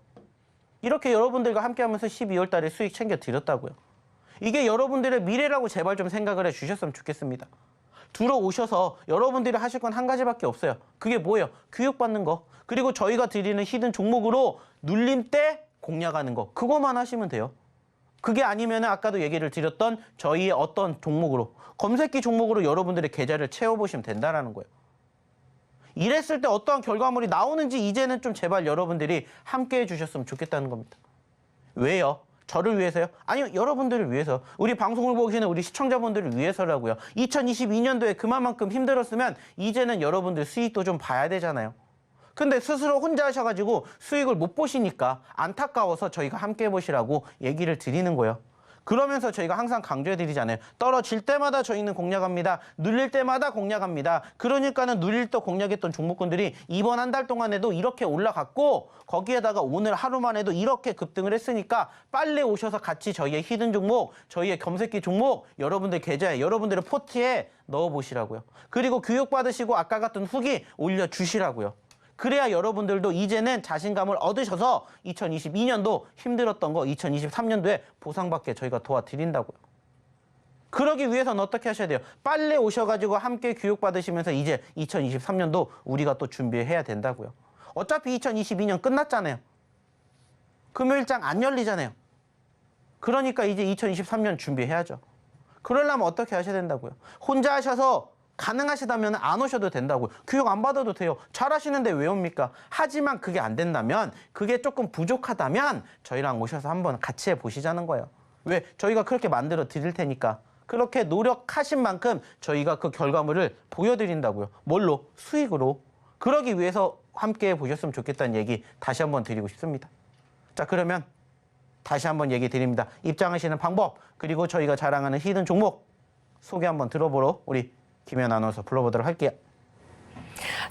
이렇게 여러분들과 함께 하면서 12월 달에 수익 챙겨 드렸다고요. 이게 여러분들의 미래라고 제발 좀 생각을 해 주셨으면 좋겠습니다. 들어오셔서 여러분들이 하실 건 한 가지밖에 없어요. 그게 뭐예요? 교육받는 거. 그리고 저희가 드리는 히든 종목으로 눌림 때 공략하는 거. 그거만 하시면 돼요. 그게 아니면 아까도 얘기를 드렸던 저희의 어떤 종목으로 검색기 종목으로 여러분들의 계좌를 채워보시면 된다는 거예요. 이랬을 때 어떠한 결과물이 나오는지 이제는 좀 제발 여러분들이 함께 해주셨으면 좋겠다는 겁니다. 왜요? 저를 위해서요? 아니요, 여러분들을 위해서. 우리 방송을 보고 계시는 우리 시청자분들을 위해서라고요. 2022년도에 그만큼 힘들었으면 이제는 여러분들 수익도 좀 봐야 되잖아요. 근데 스스로 혼자 하셔가지고 수익을 못 보시니까 안타까워서 저희가 함께 해보시라고 얘기를 드리는 거예요. 그러면서 저희가 항상 강조해드리잖아요. 떨어질 때마다 저희는 공략합니다. 눌릴 때마다 공략합니다. 그러니까는 눌릴 때 공략했던 종목군들이 이번 한 달 동안에도 이렇게 올라갔고 거기에다가 오늘 하루만 해도 이렇게 급등을 했으니까 빨리 오셔서 같이 저희의 히든 종목, 저희의 검색기 종목 여러분들 계좌에, 여러분들의 포트에 넣어보시라고요. 그리고 교육받으시고 아까 같은 후기 올려주시라고요. 그래야 여러분들도 이제는 자신감을 얻으셔서 2022년도 힘들었던 거 2023년도에 보상받게 저희가 도와드린다고요. 그러기 위해서는 어떻게 하셔야 돼요? 빨리 오셔가지고 함께 교육받으시면서 이제 2023년도 우리가 또 준비해야 된다고요. 어차피 2022년 끝났잖아요. 금요일장 안 열리잖아요. 그러니까 이제 2023년 준비해야죠. 그러려면 어떻게 하셔야 된다고요? 혼자 하셔서 가능하시다면 안 오셔도 된다고요. 교육 안 받아도 돼요. 잘하시는데 왜 옵니까? 하지만 그게 안 된다면, 그게 조금 부족하다면 저희랑 오셔서 한번 같이 해보시자는 거예요. 왜? 저희가 그렇게 만들어 드릴 테니까. 그렇게 노력하신 만큼 저희가 그 결과물을 보여드린다고요. 뭘로? 수익으로. 그러기 위해서 함께 해보셨으면 좋겠다는 얘기 다시 한번 드리고 싶습니다. 자, 그러면 다시 한번 얘기 드립니다. 입장하시는 방법, 그리고 저희가 자랑하는 히든 종목 소개 한번 들어보러 우리 김혜연 아나운서 불러보도록 할게요.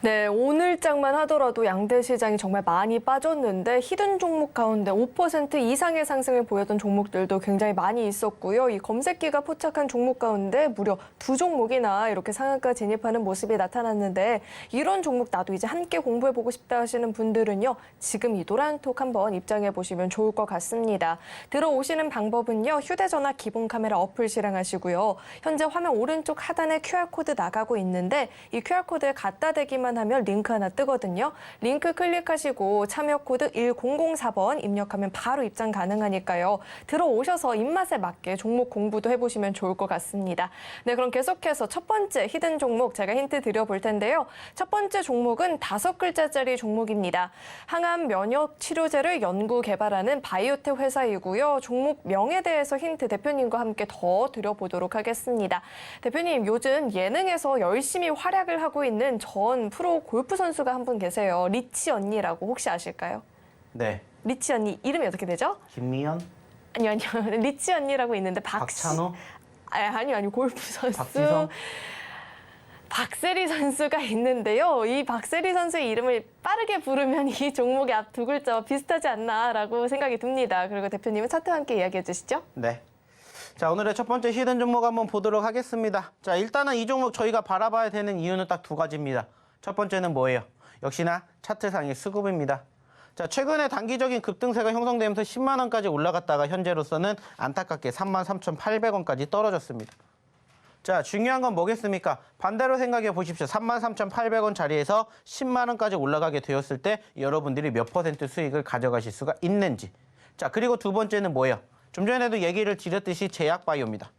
네, 오늘장만 하더라도 양대 시장이 정말 많이 빠졌는데 히든 종목 가운데 5% 이상의 상승을 보였던 종목들도 굉장히 많이 있었고요. 이 검색기가 포착한 종목 가운데 무려 2종목이나 이렇게 상한가 진입하는 모습이 나타났는데 이런 종목 나도 이제 함께 공부해보고 싶다 하시는 분들은요. 지금 이 노란톡 한번 입장해보시면 좋을 것 같습니다. 들어오시는 방법은요. 휴대전화 기본 카메라 어플 실행하시고요. 현재 화면 오른쪽 하단에 QR코드 나가고 있는데 이 QR코드에 갖다 대기만 하면 링크 하나 뜨거든요. 링크 클릭하시고 참여 코드 1004번 입력하면 바로 입장 가능하니까요. 들어오셔서 입맛에 맞게 종목 공부도 해보시면 좋을 것 같습니다. 네, 그럼 계속해서 첫 번째 히든 종목 제가 힌트 드려볼 텐데요. 첫 번째 종목은 5글자짜리 종목입니다. 항암 면역 치료제를 연구 개발하는 바이오텍 회사이고요. 종목 명에 대해서 힌트 대표님과 함께 더 드려보도록 하겠습니다. 대표님, 요즘 예능에서 열심히 활약을 하고 있는 전 프로 골프 선수가 한 분 계세요. 리치 언니라고 혹시 아실까요? 네. 리치 언니 이름이 어떻게 되죠? 김미연? 아니요. 리치 언니라고 있는데 박찬호? 아니요. 골프 선수. 박지성? 박세리 선수가 있는데요. 이 박세리 선수의 이름을 빠르게 부르면 이 종목의 앞 두 글자와 비슷하지 않나라고 생각이 듭니다. 그리고 대표님은 차트와 함께 이야기해 주시죠. 네. 자, 오늘의 첫 번째 히든 종목 한번 보도록 하겠습니다. 자, 일단은 이 종목 저희가 바라봐야 되는 이유는 딱 두 가지입니다. 첫 번째는 뭐예요? 역시나 차트상의 수급입니다. 자, 최근에 단기적인 급등세가 형성되면서 10만 원까지 올라갔다가 현재로서는 안타깝게 33,800원까지 떨어졌습니다. 자, 중요한 건 뭐겠습니까? 반대로 생각해 보십시오. 33,800원 자리에서 10만 원까지 올라가게 되었을 때 여러분들이 몇 퍼센트 수익을 가져가실 수가 있는지. 자, 그리고 두 번째는 뭐예요? 좀 전에도 얘기를 드렸듯이 제약바이오입니다.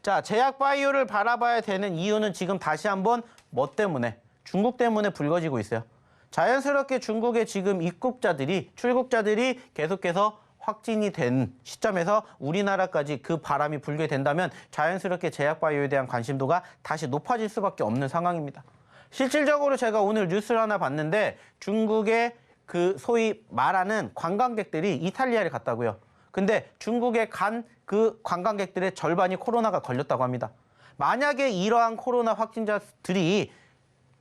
자, 제약바이오를 바라봐야 되는 이유는 지금 다시 한번 뭐 때문에? 중국 때문에 불거지고 있어요. 자연스럽게 중국의 지금 입국자들이, 출국자들이 계속해서 확진이 된 시점에서 우리나라까지 그 바람이 불게 된다면 자연스럽게 제약바이오에 대한 관심도가 다시 높아질 수밖에 없는 상황입니다. 실질적으로 제가 오늘 뉴스를 하나 봤는데 중국의 그 소위 말하는 관광객들이 이탈리아를 갔다고요. 근데 중국에 간 그 관광객들의 절반이 코로나가 걸렸다고 합니다. 만약에 이러한 코로나 확진자들이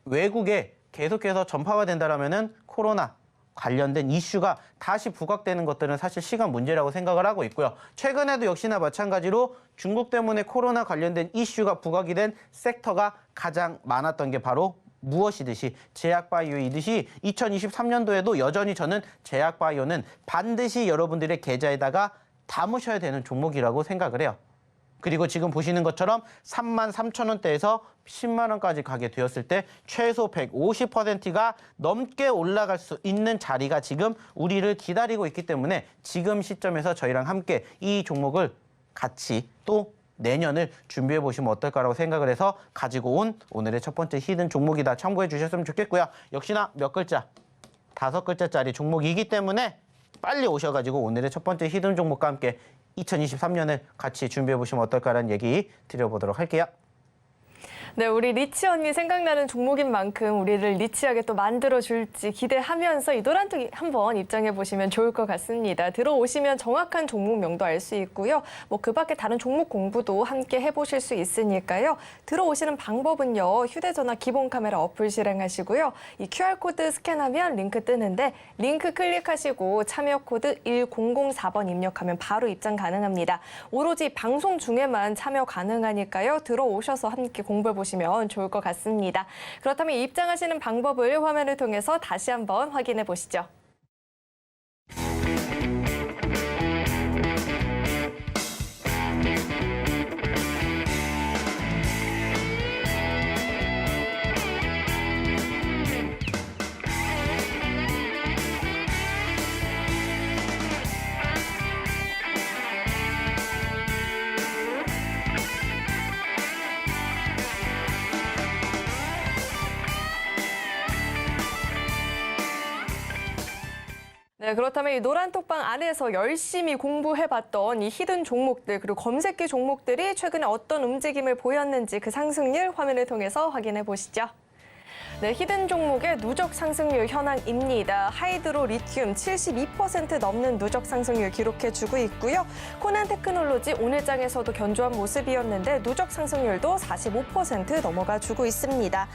외국에 계속해서 전파가 된다면은 코로나 관련된 이슈가 다시 부각되는 것들은 사실 시간 문제라고 생각을 하고 있고요. 최근에도 역시나 마찬가지로 중국 때문에 코로나 관련된 이슈가 부각이 된 섹터가 가장 많았던 게 바로 무엇이듯이 제약바이오이듯이 2023년도에도 여전히 저는 제약바이오는 반드시 여러분들의 계좌에다가 담으셔야 되는 종목이라고 생각을 해요. 그리고 지금 보시는 것처럼 33,000원대에서 10만 원까지 가게 되었을 때 최소 150%가 넘게 올라갈 수 있는 자리가 지금 우리를 기다리고 있기 때문에 지금 시점에서 저희랑 함께 이 종목을 같이 또 내년을 준비해 보시면 어떨까라고 생각을 해서 가지고 온 오늘의 첫 번째 히든 종목이다. 참고해 주셨으면 좋겠고요. 역시나 몇 글자, 5글자짜리 종목이기 때문에 빨리 오셔가지고 오늘의 첫 번째 히든 종목과 함께 2023년을 같이 준비해 보시면 어떨까라는 얘기 드려보도록 할게요. 네, 우리 리치 언니 생각나는 종목인 만큼 우리를 리치하게 또 만들어줄지 기대하면서 이 노란톡 한번 입장해 보시면 좋을 것 같습니다. 들어오시면 정확한 종목명도 알 수 있고요. 뭐 그 밖에 다른 종목 공부도 함께 해보실 수 있으니까요. 들어오시는 방법은요. 휴대전화 기본 카메라 어플 실행하시고요. 이 QR코드 스캔하면 링크 뜨는데 링크 클릭하시고 참여 코드 1004번 입력하면 바로 입장 가능합니다. 오로지 방송 중에만 참여 가능하니까요. 들어오셔서 함께 공부해 보시면 좋을 것 같습니다. 그렇다면 입장하시는 방법을 화면을 통해서 다시 한번 확인해 보시죠. 네, 그렇다면 이 노란톡방 안에서 열심히 공부해봤던 이 히든 종목들 그리고 검색기 종목들이 최근에 어떤 움직임을 보였는지 그 상승률 화면을 통해서 확인해 보시죠. 네, 히든 종목의 누적 상승률 현황입니다. 하이드로 리튬 72% 넘는 누적 상승률 기록해주고 있고요. 코난 테크놀로지 오늘장에서도 견조한 모습이었는데 누적 상승률도 45% 넘어가주고 있습니다.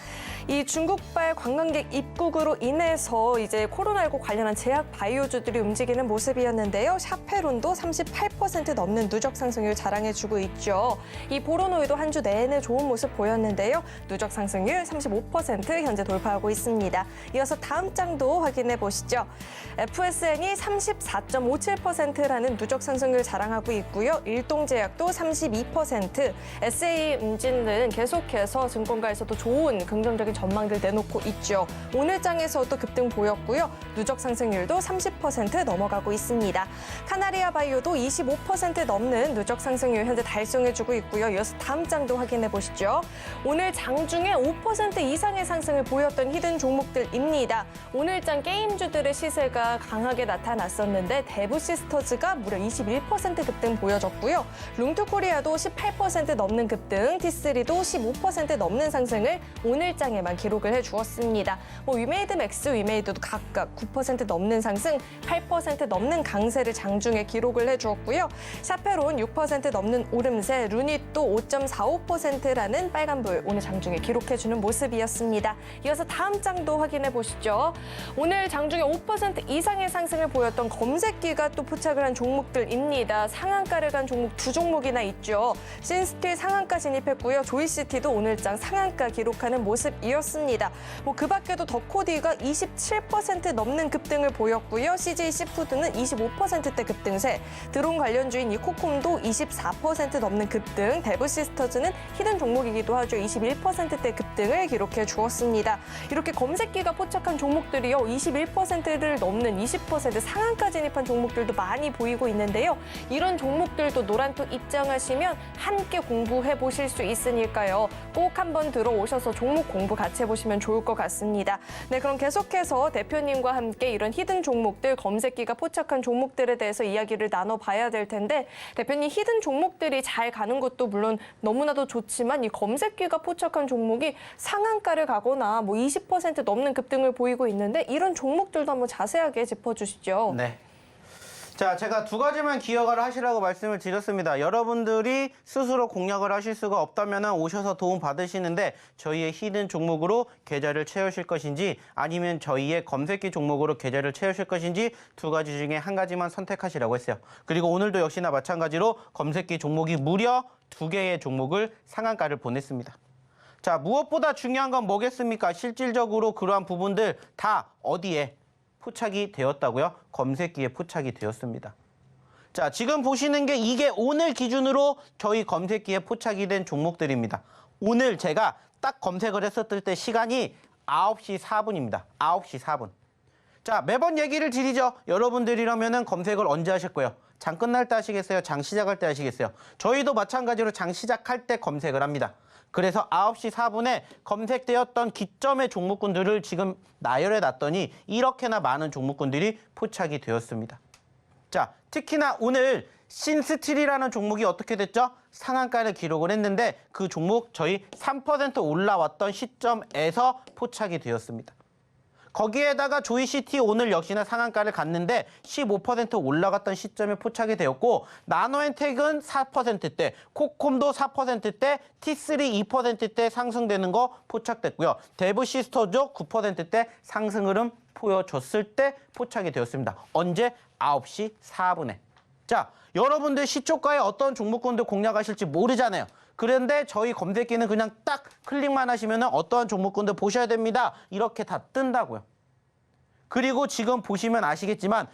이 중국발 관광객 입국으로 인해서 이제 코로나19 관련한 제약 바이오주들이 움직이는 모습이었는데요. 샤페론도 38% 넘는 누적 상승률 자랑해주고 있죠. 이 보로노이도 한 주 내내 좋은 모습 보였는데요. 누적 상승률 35% 현재 돌파하고 있습니다. 이어서 다음 장도 확인해 보시죠. FSN이 34.57%라는 누적 상승률 자랑하고 있고요. 일동제약도 32%, SA임진은 계속해서 증권가에서도 좋은 긍정적인 전망들 내놓고 있죠. 오늘 장에서도 급등 보였고요. 누적 상승률도 30% 넘어가고 있습니다. 카나리아 바이오도 25% 넘는 누적 상승률 현재 달성해주고 있고요. 이어서 다음 장도 확인해 보시죠. 오늘 장 중에 5% 이상의 상승을 보였던 히든 종목들입니다. 오늘 장 게임주들의 시세가 강하게 나타났었는데 대부시스터즈가 무려 21% 급등 보여줬고요. 룽투코리아도 18% 넘는 급등, T3도 15% 넘는 상승을 오늘 장에만 기록을 해주었습니다. 위메이드 맥스, 위메이드도 각각 9% 넘는 상승, 8% 넘는 강세를 장중에 기록을 해주었고요. 샤페론 6% 넘는 오름세, 루닛도 5.45%라는 빨간불 오늘 장중에 기록해주는 모습이었습니다. 이어서 다음 장도 확인해 보시죠. 오늘 장중에 5% 이상의 상승을 보였던 검색기가 또 포착을 한 종목들입니다. 상한가를 간 종목 두 종목이나 있죠. 신스틸 상한가 진입했고요. 조이시티도 오늘장 상한가 기록하는 모습이었습니다. 그 밖에도 더코디가 27% 넘는 급등을 보였고요. CJ 시푸드는 25%대 급등세, 드론 관련주인 이 코콤도 24% 넘는 급등, 데브시스터즈는 히든 종목이기도 하죠. 21%대 급등을 기록해 주었습니다. 이렇게 검색기가 포착한 종목들이요. 21%를 넘는 20% 상한가 진입한 종목들도 많이 보이고 있는데요. 이런 종목들도 노란톡 입장하시면 함께 공부해 보실 수 있으니까요. 꼭 한번 들어오셔서 종목 공부 같이 해보시면 좋을 것 같습니다. 네, 그럼 계속해서 대표님과 함께 이런 히든 종목들, 검색기가 포착한 종목들에 대해서 이야기를 나눠봐야 될 텐데, 대표님 히든 종목들이 잘 가는 것도 물론 너무나도 좋지만 이 검색기가 포착한 종목이 상한가를 가거나 20% 넘는 급등을 보이고 있는데 이런 종목들도 한번 자세하게 짚어주시죠. 네. 자, 제가 두 가지만 기억을 하시라고 말씀을 드렸습니다. 여러분들이 스스로 공략을 하실 수가 없다면 오셔서 도움 받으시는데 저희의 히든 종목으로 계좌를 채우실 것인지 아니면 저희의 검색기 종목으로 계좌를 채우실 것인지 두 가지 중에 한 가지만 선택하시라고 했어요. 그리고 오늘도 역시나 마찬가지로 검색기 종목이 무려 두 개의 종목을 상한가를 보냈습니다. 자, 무엇보다 중요한 건 뭐겠습니까? 실질적으로 그러한 부분들 다 어디에 포착이 되었다고요? 검색기에 포착이 되었습니다. 자, 지금 보시는 게 이게 오늘 기준으로 저희 검색기에 포착이 된 종목들입니다. 오늘 제가 딱 검색을 했었을 때 시간이 9시 4분입니다. 9시 4분. 자, 매번 얘기를 드리죠. 여러분들이라면은 검색을 언제 하실 거예요? 장 끝날 때 하시겠어요? 장 시작할 때 하시겠어요? 저희도 마찬가지로 장 시작할 때 검색을 합니다. 그래서 9시 4분에 검색되었던 기점의 종목군들을 지금 나열해 놨더니 이렇게나 많은 종목군들이 포착이 되었습니다. 자, 특히나 오늘 신스틸이라는 종목이 어떻게 됐죠? 상한가를 기록을 했는데 그 종목 저희 3% 올라왔던 시점에서 포착이 되었습니다. 거기에다가 조이시티 오늘 역시나 상한가를 갔는데 15% 올라갔던 시점에 포착이 되었고, 나노엔텍은 4%대, 코콤도 4%대, T3 2%대 상승되는 거 포착됐고요. 데브시스터도 9%대 상승 흐름 보여줬을 때 포착이 되었습니다. 언제? 9시 4분에. 자, 여러분들 시초가에 어떤 종목군들 공략하실지 모르잖아요. 그런데 저희 검색기는 그냥 딱 클릭만 하시면 어떠한 종목군들 보셔야 됩니다. 이렇게 다 뜬다고요. 그리고 지금 보시면 아시겠지만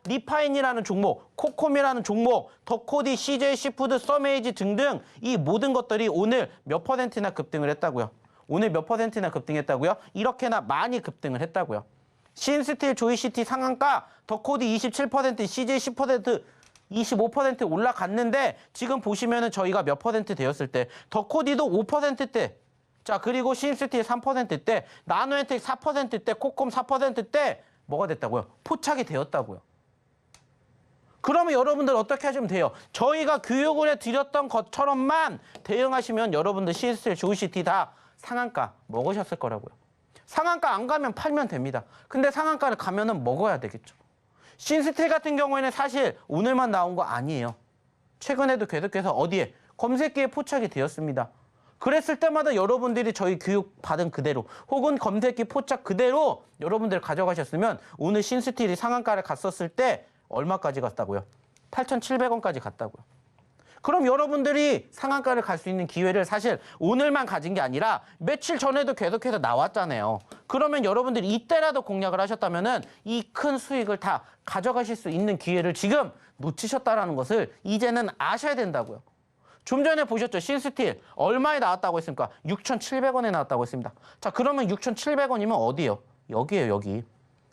리파인이라는 종목, 코콤이라는 종목, 더코디, CJ 시푸드, 서메이지 등등 이 모든 것들이 오늘 몇 %나 급등을 했다고요. 오늘 몇 %나 급등했다고요? 이렇게나 많이 급등을 했다고요. 신스틸, 조이시티 상한가, 더코디 27%, CJ 10%, 25% 올라갔는데 지금 보시면은 저희가 몇 % 되었을 때 더코디도 5%대, 자, 그리고 신스틸 3%대, 나노엔텍 4%대, 코콤 4%대 뭐가 됐다고요? 포착이 되었다고요. 그러면 여러분들 어떻게 하시면 돼요? 저희가 교육을 해드렸던 것처럼만 대응하시면 여러분들 신스틸, 조이시티 다 상한가 먹으셨을 거라고요. 상한가 안 가면 팔면 됩니다. 근데 상한가를 가면은 먹어야 되겠죠. 신스틸 같은 경우에는 사실 오늘만 나온 거 아니에요. 최근에도 계속해서 어디에? 검색기에 포착이 되었습니다. 그랬을 때마다 여러분들이 저희 교육 받은 그대로 혹은 검색기 포착 그대로 여러분들 가져가셨으면 오늘 신스틸이 상한가를 갔었을 때 얼마까지 갔다고요? 8,700원까지 갔다고요. 그럼 여러분들이 상한가를 갈 수 있는 기회를 사실 오늘만 가진 게 아니라 며칠 전에도 계속해서 나왔잖아요. 그러면 여러분들이 이때라도 공략을 하셨다면은 이 큰 수익을 다 가져가실 수 있는 기회를 지금 놓치셨다라는 것을 이제는 아셔야 된다고요. 좀 전에 보셨죠? 신스틸 얼마에 나왔다고 했습니까? 6,700원에 나왔다고 했습니다. 자, 그러면 6,700원이면 어디예요? 여기예요, 여기.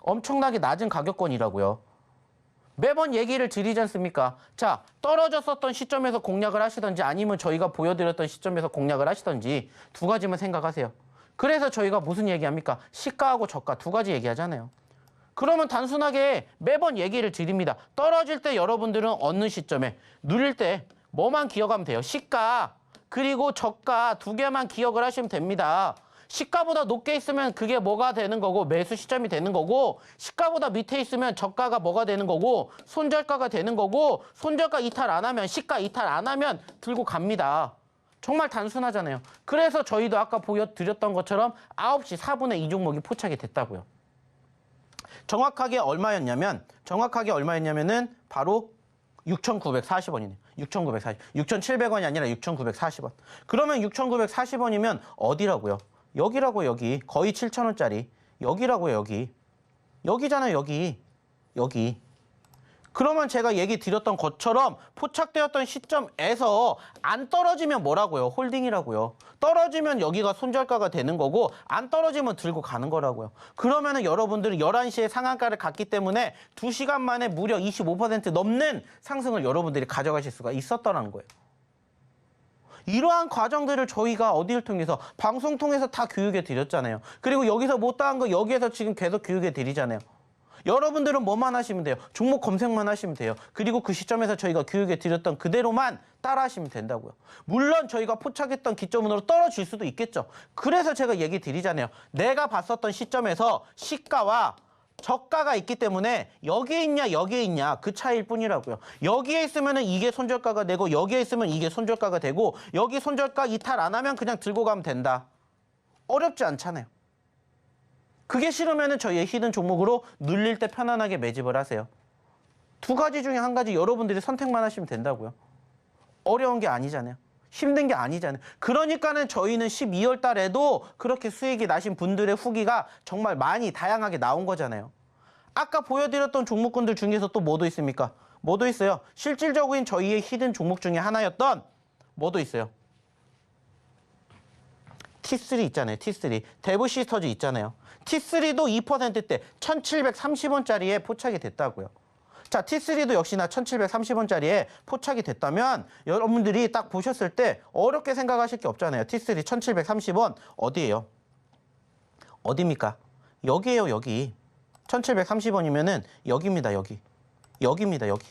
엄청나게 낮은 가격권이라고요. 매번 얘기를 드리지 않습니까? 자, 떨어졌었던 시점에서 공략을 하시던지 아니면 저희가 보여드렸던 시점에서 공략을 하시던지 두 가지만 생각하세요. 그래서 저희가 무슨 얘기합니까? 시가하고 저가 두 가지 얘기하잖아요. 그러면 단순하게 매번 얘기를 드립니다. 떨어질 때 여러분들은 어느 시점에, 누릴 때 뭐만 기억하면 돼요? 시가 그리고 저가 두 개만 기억을 하시면 됩니다. 시가보다 높게 있으면 그게 뭐가 되는 거고 매수 시점이 되는 거고, 시가보다 밑에 있으면 저가가 뭐가 되는 거고 손절가가 되는 거고, 손절가 이탈 안 하면, 시가 이탈 안 하면 들고 갑니다. 정말 단순하잖아요. 그래서 저희도 아까 보여드렸던 것처럼 9시 4분의 2 종목이 포착이 됐다고요. 정확하게 얼마였냐면은 바로 6,940원이네요. 6,940. 6,700원이 아니라 6,940원. 그러면 6,940원이면 어디라고요? 여기라고요, 여기. 거의 7,000원짜리. 여기라고요, 여기. 여기잖아요, 여기. 여기. 그러면 제가 얘기 드렸던 것처럼 포착되었던 시점에서 안 떨어지면 뭐라고요? 홀딩이라고요. 떨어지면 여기가 손절가가 되는 거고 안 떨어지면 들고 가는 거라고요. 그러면은 여러분들은 11시에 상한가를 갔기 때문에 2시간 만에 무려 25% 넘는 상승을 여러분들이 가져가실 수가 있었다는 거예요. 이러한 과정들을 저희가 어디를 통해서 방송 통해서 다 교육해 드렸잖아요. 그리고 여기서 못다한 거 여기에서 지금 계속 교육해 드리잖아요. 여러분들은 뭐만 하시면 돼요? 종목 검색만 하시면 돼요. 그리고 그 시점에서 저희가 교육해 드렸던 그대로만 따라 하시면 된다고요. 물론 저희가 포착했던 기점으로 떨어질 수도 있겠죠. 그래서 제가 얘기 드리잖아요. 내가 봤었던 시점에서 시가와 저가가 있기 때문에 여기에 있냐 여기에 있냐 그 차이일 뿐이라고요. 여기에 있으면 이게 손절가가 되고 여기에 있으면 이게 손절가가 되고 여기 손절가 이탈 안 하면 그냥 들고 가면 된다. 어렵지 않잖아요. 그게 싫으면 저희의 히든 종목으로 눌릴 때 편안하게 매집을 하세요. 두 가지 중에 한 가지 여러분들이 선택만 하시면 된다고요. 어려운 게 아니잖아요. 힘든 게 아니잖아요. 그러니까는 저희는 12월 달에도 그렇게 수익이 나신 분들의 후기가 정말 많이 다양하게 나온 거잖아요. 아까 보여드렸던 종목군들 중에서 또 뭐도 있습니까? 뭐도 있어요. 실질적인 저희의 히든 종목 중에 하나였던 뭐도 있어요. T3 있잖아요. T3. 데브시스터즈 있잖아요. T3도 2%대 1,730원짜리에 포착이 됐다고요. 자, T3도 역시나 1,730원짜리에 포착이 됐다면 여러분들이 딱 보셨을 때 어렵게 생각하실 게 없잖아요. T3 1,730원 어디예요? 어디입니까? 여기에요, 여기. 1,730원이면은 여기입니다, 여기. 여기입니다, 여기.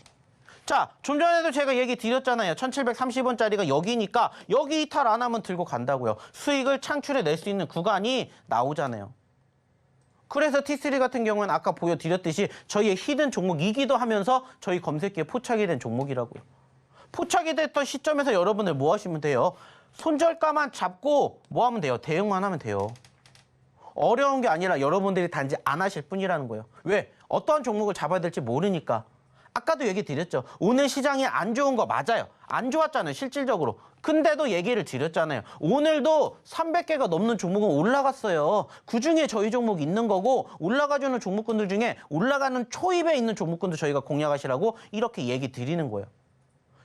자, 좀 전에도 제가 얘기 드렸잖아요. 1,730원짜리가 여기니까 여기 이탈 안 하면 들고 간다고요. 수익을 창출해낼 수 있는 구간이 나오잖아요. 그래서 T3 같은 경우는 아까 보여드렸듯이 저희의 히든 종목이기도 하면서 저희 검색기에 포착이 된 종목이라고요. 포착이 됐던 시점에서 여러분들 뭐 하시면 돼요? 손절가만 잡고 뭐 하면 돼요? 대응만 하면 돼요. 어려운 게 아니라 여러분들이 단지 안 하실 뿐이라는 거예요. 왜? 어떤 종목을 잡아야 될지 모르니까. 아까도 얘기 드렸죠. 오늘 시장이 안 좋은 거 맞아요. 안 좋았잖아요, 실질적으로. 근데도 얘기를 드렸잖아요. 오늘도 300개가 넘는 종목은 올라갔어요. 그중에 저희 종목이 있는 거고 올라가주는 종목군들 중에 올라가는 초입에 있는 종목군들 저희가 공략하시라고 이렇게 얘기 드리는 거예요.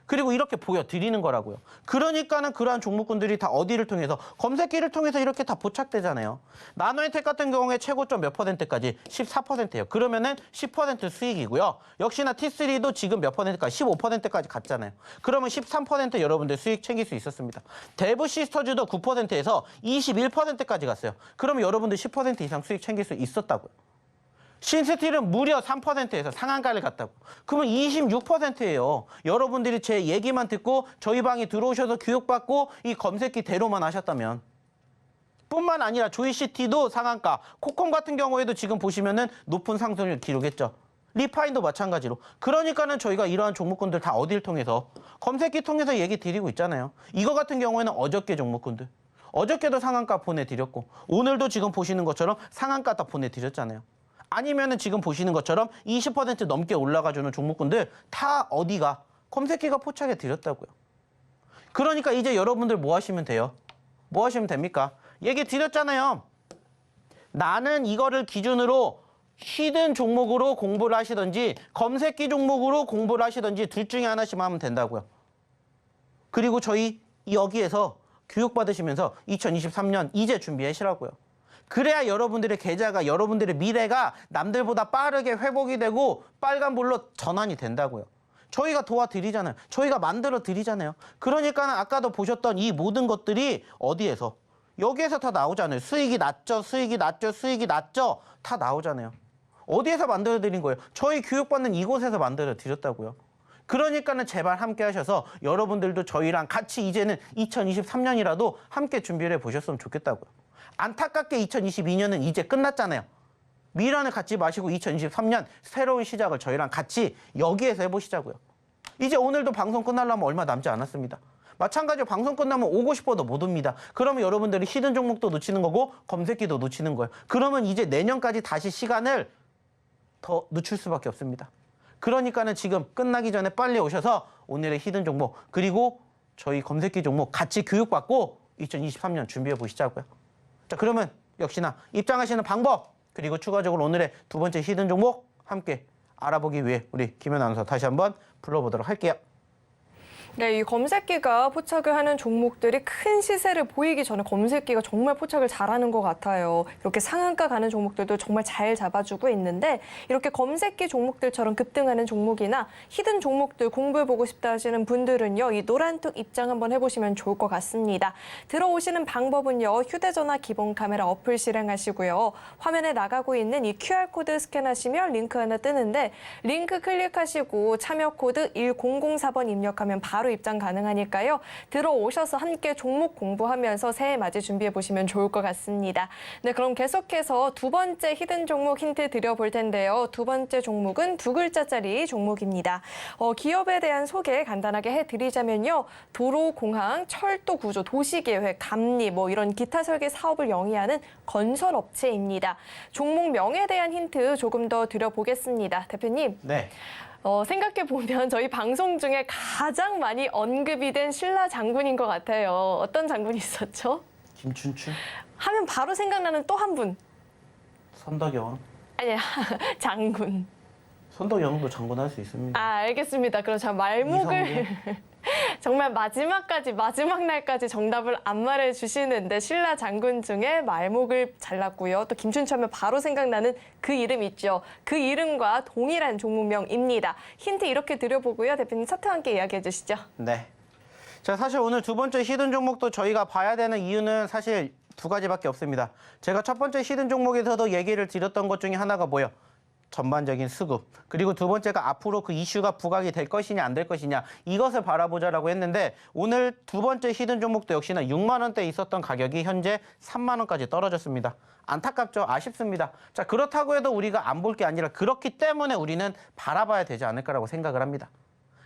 그리고 이렇게 보여드리는 거라고요. 그러니까는 그러한 종목군들이 다 어디를 통해서 검색기를 통해서 이렇게 다 포착되잖아요. 나노엔텍 같은 경우에 최고점 몇 %까지? 14%예요. 그러면은 10% 수익이고요. 역시나 T3도 지금 몇 %까지? 15%까지 갔잖아요. 그러면 13% 여러분들 수익 챙길 수 있었습니다. 데브시스터즈도 9%에서 21%까지 갔어요. 그러면 여러분들 10% 이상 수익 챙길 수 있었다고요. 신스틸은 무려 3%에서 상한가를 갔다고. 그러면 26%예요. 여러분들이 제 얘기만 듣고 저희 방에 들어오셔서 교육받고 이 검색기대로만 하셨다면. 뿐만 아니라 조이시티도 상한가, 코콤 같은 경우에도 지금 보시면은 높은 상승을 기록했죠. 리파인도 마찬가지로. 그러니까는 저희가 이러한 종목군들 다 어디를 통해서 검색기 통해서 얘기 드리고 있잖아요. 이거 같은 경우에는 어저께 종목군들. 어저께도 상한가 보내드렸고 오늘도 지금 보시는 것처럼 상한가 다 보내드렸잖아요. 아니면은 지금 보시는 것처럼 20% 넘게 올라가주는 종목군들 다 어디가 검색기가 포착해 드렸다고요. 그러니까 이제 여러분들 뭐 하시면 돼요? 뭐 하시면 됩니까? 얘기 드렸잖아요. 나는 이거를 기준으로 히든 종목으로 공부를 하시든지 검색기 종목으로 공부를 하시든지 둘 중에 하나씩만 하면 된다고요. 그리고 저희 여기에서 교육받으시면서 2023년 이제 준비하시라고요. 그래야 여러분들의 계좌가, 여러분들의 미래가 남들보다 빠르게 회복이 되고 빨간불로 전환이 된다고요. 저희가 도와드리잖아요. 저희가 만들어 드리잖아요. 그러니까 아까도 보셨던 이 모든 것들이 어디에서? 여기에서 다 나오잖아요. 수익이 낮죠, 수익이 낮죠, 수익이 낮죠. 다 나오잖아요. 어디에서 만들어 드린 거예요? 저희 교육받는 이곳에서 만들어 드렸다고요. 그러니까는 제발 함께 하셔서 여러분들도 저희랑 같이 이제는 2023년이라도 함께 준비를 해보셨으면 좋겠다고요. 안타깝게 2022년은 이제 끝났잖아요. 미련을 갖지 마시고 2023년 새로운 시작을 저희랑 같이 여기에서 해보시자고요. 이제 오늘도 방송 끝나려면 얼마 남지 않았습니다. 마찬가지로 방송 끝나면 오고 싶어도 못 옵니다. 그러면 여러분들이 히든 종목도 놓치는 거고 검색기도 놓치는 거예요. 그러면 이제 내년까지 다시 시간을 더 늦출 수밖에 없습니다. 그러니까는 지금 끝나기 전에 빨리 오셔서 오늘의 히든 종목 그리고 저희 검색기 종목 같이 교육받고 2023년 준비해 보시자고요. 자, 그러면 역시나 입장하시는 방법 그리고 추가적으로 오늘의 두 번째 히든 종목 함께 알아보기 위해 우리 김연 아나운서 다시 한번 불러보도록 할게요. 네, 이 검색기가 포착을 하는 종목들이 큰 시세를 보이기 전에 검색기가 정말 포착을 잘하는 것 같아요. 이렇게 상한가 가는 종목들도 정말 잘 잡아주고 있는데 이렇게 검색기 종목들처럼 급등하는 종목이나 히든 종목들 공부해보고 싶다 하시는 분들은요. 이 노란톡 입장 한번 해보시면 좋을 것 같습니다. 들어오시는 방법은요. 휴대전화 기본 카메라 어플 실행하시고요. 화면에 나가고 있는 이 QR코드 스캔하시면 링크 하나 뜨는데 링크 클릭하시고 참여 코드 1004번 입력하면 바로 입장 가능하니까요. 들어오셔서 함께 종목 공부하면서 새해 맞이 준비해 보시면 좋을 것 같습니다. 네, 그럼 계속해서 두 번째 히든 종목 힌트 드려볼 텐데요. 두 번째 종목은 두 글자짜리 종목입니다. 기업에 대한 소개 간단하게 해드리자면요. 도로, 공항, 철도 구조, 도시계획, 감리 뭐 이런 기타 설계 사업을 영위하는 건설업체입니다. 종목 명에 대한 힌트 조금 더 드려보겠습니다. 대표님. 네. 생각해보면 저희 방송 중에 가장 많이 언급이 된 신라 장군인 것 같아요. 어떤 장군이 있었죠? 김춘추, 하면 바로 생각나는 또 한 분. 선덕여왕. 아니야, 장군. 선덕여왕도 장군할 수 있습니다. 아, 알겠습니다. 그럼 제가 말목을 정말 마지막 날까지 정답을 안 말해주시는데 신라 장군 중에 말목을 잘랐고요. 또 김춘추 하면 바로 생각나는 그 이름 있죠. 그 이름과 동일한 종목명입니다. 힌트 이렇게 드려보고요. 대표님 차트와 함께 이야기해 주시죠. 네. 자, 사실 오늘 두 번째 히든 종목도 저희가 봐야 되는 이유는 사실 두 가지밖에 없습니다. 제가 첫 번째 히든 종목에서도 얘기를 드렸던 것 중에 하나가 뭐예요? 전반적인 수급. 그리고 두 번째가 앞으로 그 이슈가 부각이 될 것이냐 안 될 것이냐 이것을 바라보자라고 했는데 오늘 두 번째 히든 종목도 역시나 6만 원대에 있었던 가격이 현재 3만 원까지 떨어졌습니다. 안타깝죠? 아쉽습니다. 자, 그렇다고 해도 우리가 안 볼 게 아니라 그렇기 때문에 우리는 바라봐야 되지 않을까라고 생각을 합니다.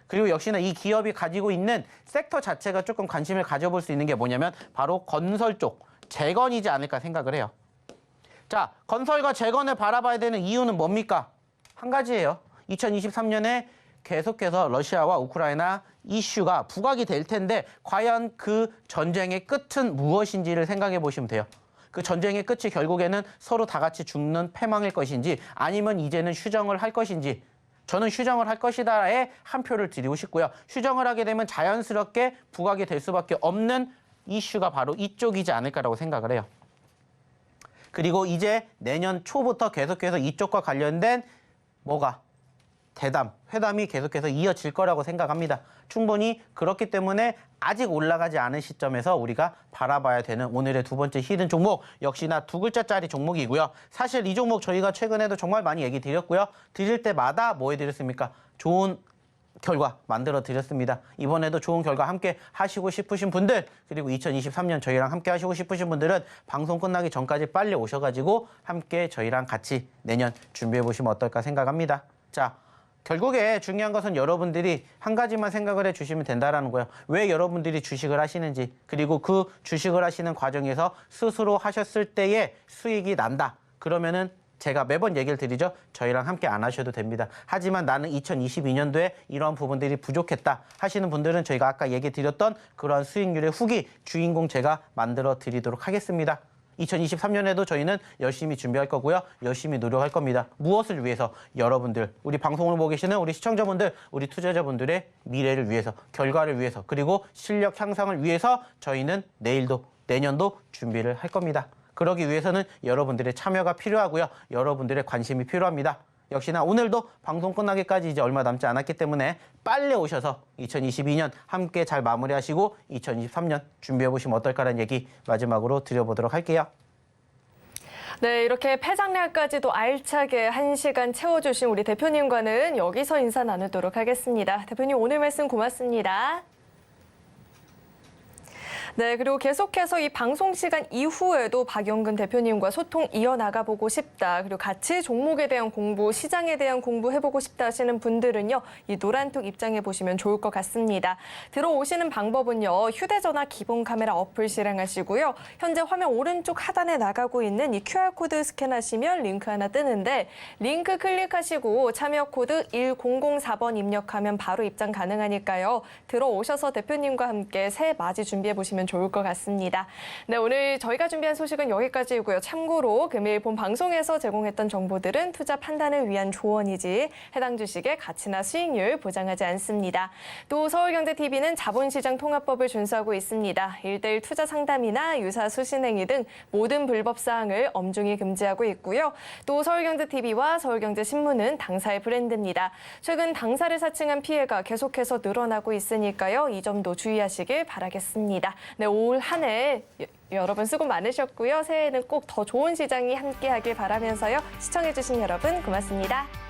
그리고 역시나 이 기업이 가지고 있는 섹터 자체가 조금 관심을 가져볼 수 있는 게 뭐냐면 바로 건설 쪽, 재건이지 않을까 생각을 해요. 자, 건설과 재건을 바라봐야 되는 이유는 뭡니까? 한 가지예요. 2023년에 계속해서 러시아와 우크라이나 이슈가 부각이 될 텐데 과연 그 전쟁의 끝은 무엇인지를 생각해 보시면 돼요. 그 전쟁의 끝이 결국에는 서로 다 같이 죽는 패망일 것인지 아니면 이제는 휴정을 할 것인지 저는 휴정을 할 것이다에 한 표를 드리고 싶고요. 휴정을 하게 되면 자연스럽게 부각이 될 수밖에 없는 이슈가 바로 이쪽이지 않을까라고 생각을 해요. 그리고 이제 내년 초부터 계속해서 이쪽과 관련된 회담이 계속해서 이어질 거라고 생각합니다. 충분히 그렇기 때문에 아직 올라가지 않은 시점에서 우리가 바라봐야 되는 오늘의 두 번째 히든 종목 역시나 두 글자짜리 종목이고요. 사실 이 종목 저희가 최근에도 정말 많이 얘기 드렸고요. 드릴 때마다 뭐 해드렸습니까? 좋은 결과 만들어 드렸습니다. 이번에도 좋은 결과 함께 하시고 싶으신 분들 그리고 2023년 저희랑 함께 하시고 싶으신 분들은 방송 끝나기 전까지 빨리 오셔가지고 함께 저희랑 같이 내년 준비해 보시면 어떨까 생각합니다. 자, 결국에 중요한 것은 여러분들이 한 가지만 생각을 해주시면 된다라는 거예요. 왜 여러분들이 주식을 하시는지 그리고 그 주식을 하시는 과정에서 스스로 하셨을 때의 수익이 난다. 그러면은 제가 매번 얘기를 드리죠. 저희랑 함께 안 하셔도 됩니다. 하지만 나는 2022년도에 이러한 부분들이 부족했다 하시는 분들은 저희가 아까 얘기 드렸던 그러한 수익률의 후기 주인공 제가 만들어 드리도록 하겠습니다. 2023년에도 저희는 열심히 준비할 거고요. 열심히 노력할 겁니다. 무엇을 위해서? 여러분들, 우리 방송을 보고 계시는 우리 시청자분들, 우리 투자자분들의 미래를 위해서, 결과를 위해서, 그리고 실력 향상을 위해서 저희는 내일도, 내년도 준비를 할 겁니다. 그러기 위해서는 여러분들의 참여가 필요하고요. 여러분들의 관심이 필요합니다. 역시나 오늘도 방송 끝나기까지 이제 얼마 남지 않았기 때문에 빨리 오셔서 2022년 함께 잘 마무리하시고 2023년 준비해보시면 어떨까라는 얘기 마지막으로 드려보도록 할게요. 네, 이렇게 폐장날까지도 알차게 1시간 채워주신 우리 대표님과는 여기서 인사 나누도록 하겠습니다. 대표님 오늘 말씀 고맙습니다. 네, 그리고 계속해서 이 방송 시간 이후에도 박영근 대표님과 소통 이어나가 보고 싶다. 그리고 같이 종목에 대한 공부, 시장에 대한 공부 해보고 싶다 하시는 분들은요. 이 노란톡 입장해 보시면 좋을 것 같습니다. 들어오시는 방법은요. 휴대전화 기본 카메라 어플 실행하시고요. 현재 화면 오른쪽 하단에 나가고 있는 이 QR코드 스캔하시면 링크 하나 뜨는데 링크 클릭하시고 참여 코드 1004번 입력하면 바로 입장 가능하니까요. 들어오셔서 대표님과 함께 새해 맞이 준비해 보시면 좋을 것 같습니다. 네, 오늘 저희가 준비한 소식은 여기까지이고요. 참고로 금일 본 방송에서 제공했던 정보들은 투자 판단을 위한 조언이지 해당 주식의 가치나 수익률 보장하지 않습니다. 또 서울경제TV는 자본시장 통합법을 준수하고 있습니다. 1:1 투자 상담이나 유사 수신행위 등 모든 불법 사항을 엄중히 금지하고 있고요. 또 서울경제TV와 서울경제신문은 당사의 브랜드입니다. 최근 당사를 사칭한 피해가 계속해서 늘어나고 있으니까요. 이 점도 주의하시길 바라겠습니다. 네, 올 한 해 여러분 수고 많으셨고요. 새해에는 꼭 더 좋은 시장이 함께하길 바라면서요. 시청해주신 여러분 고맙습니다.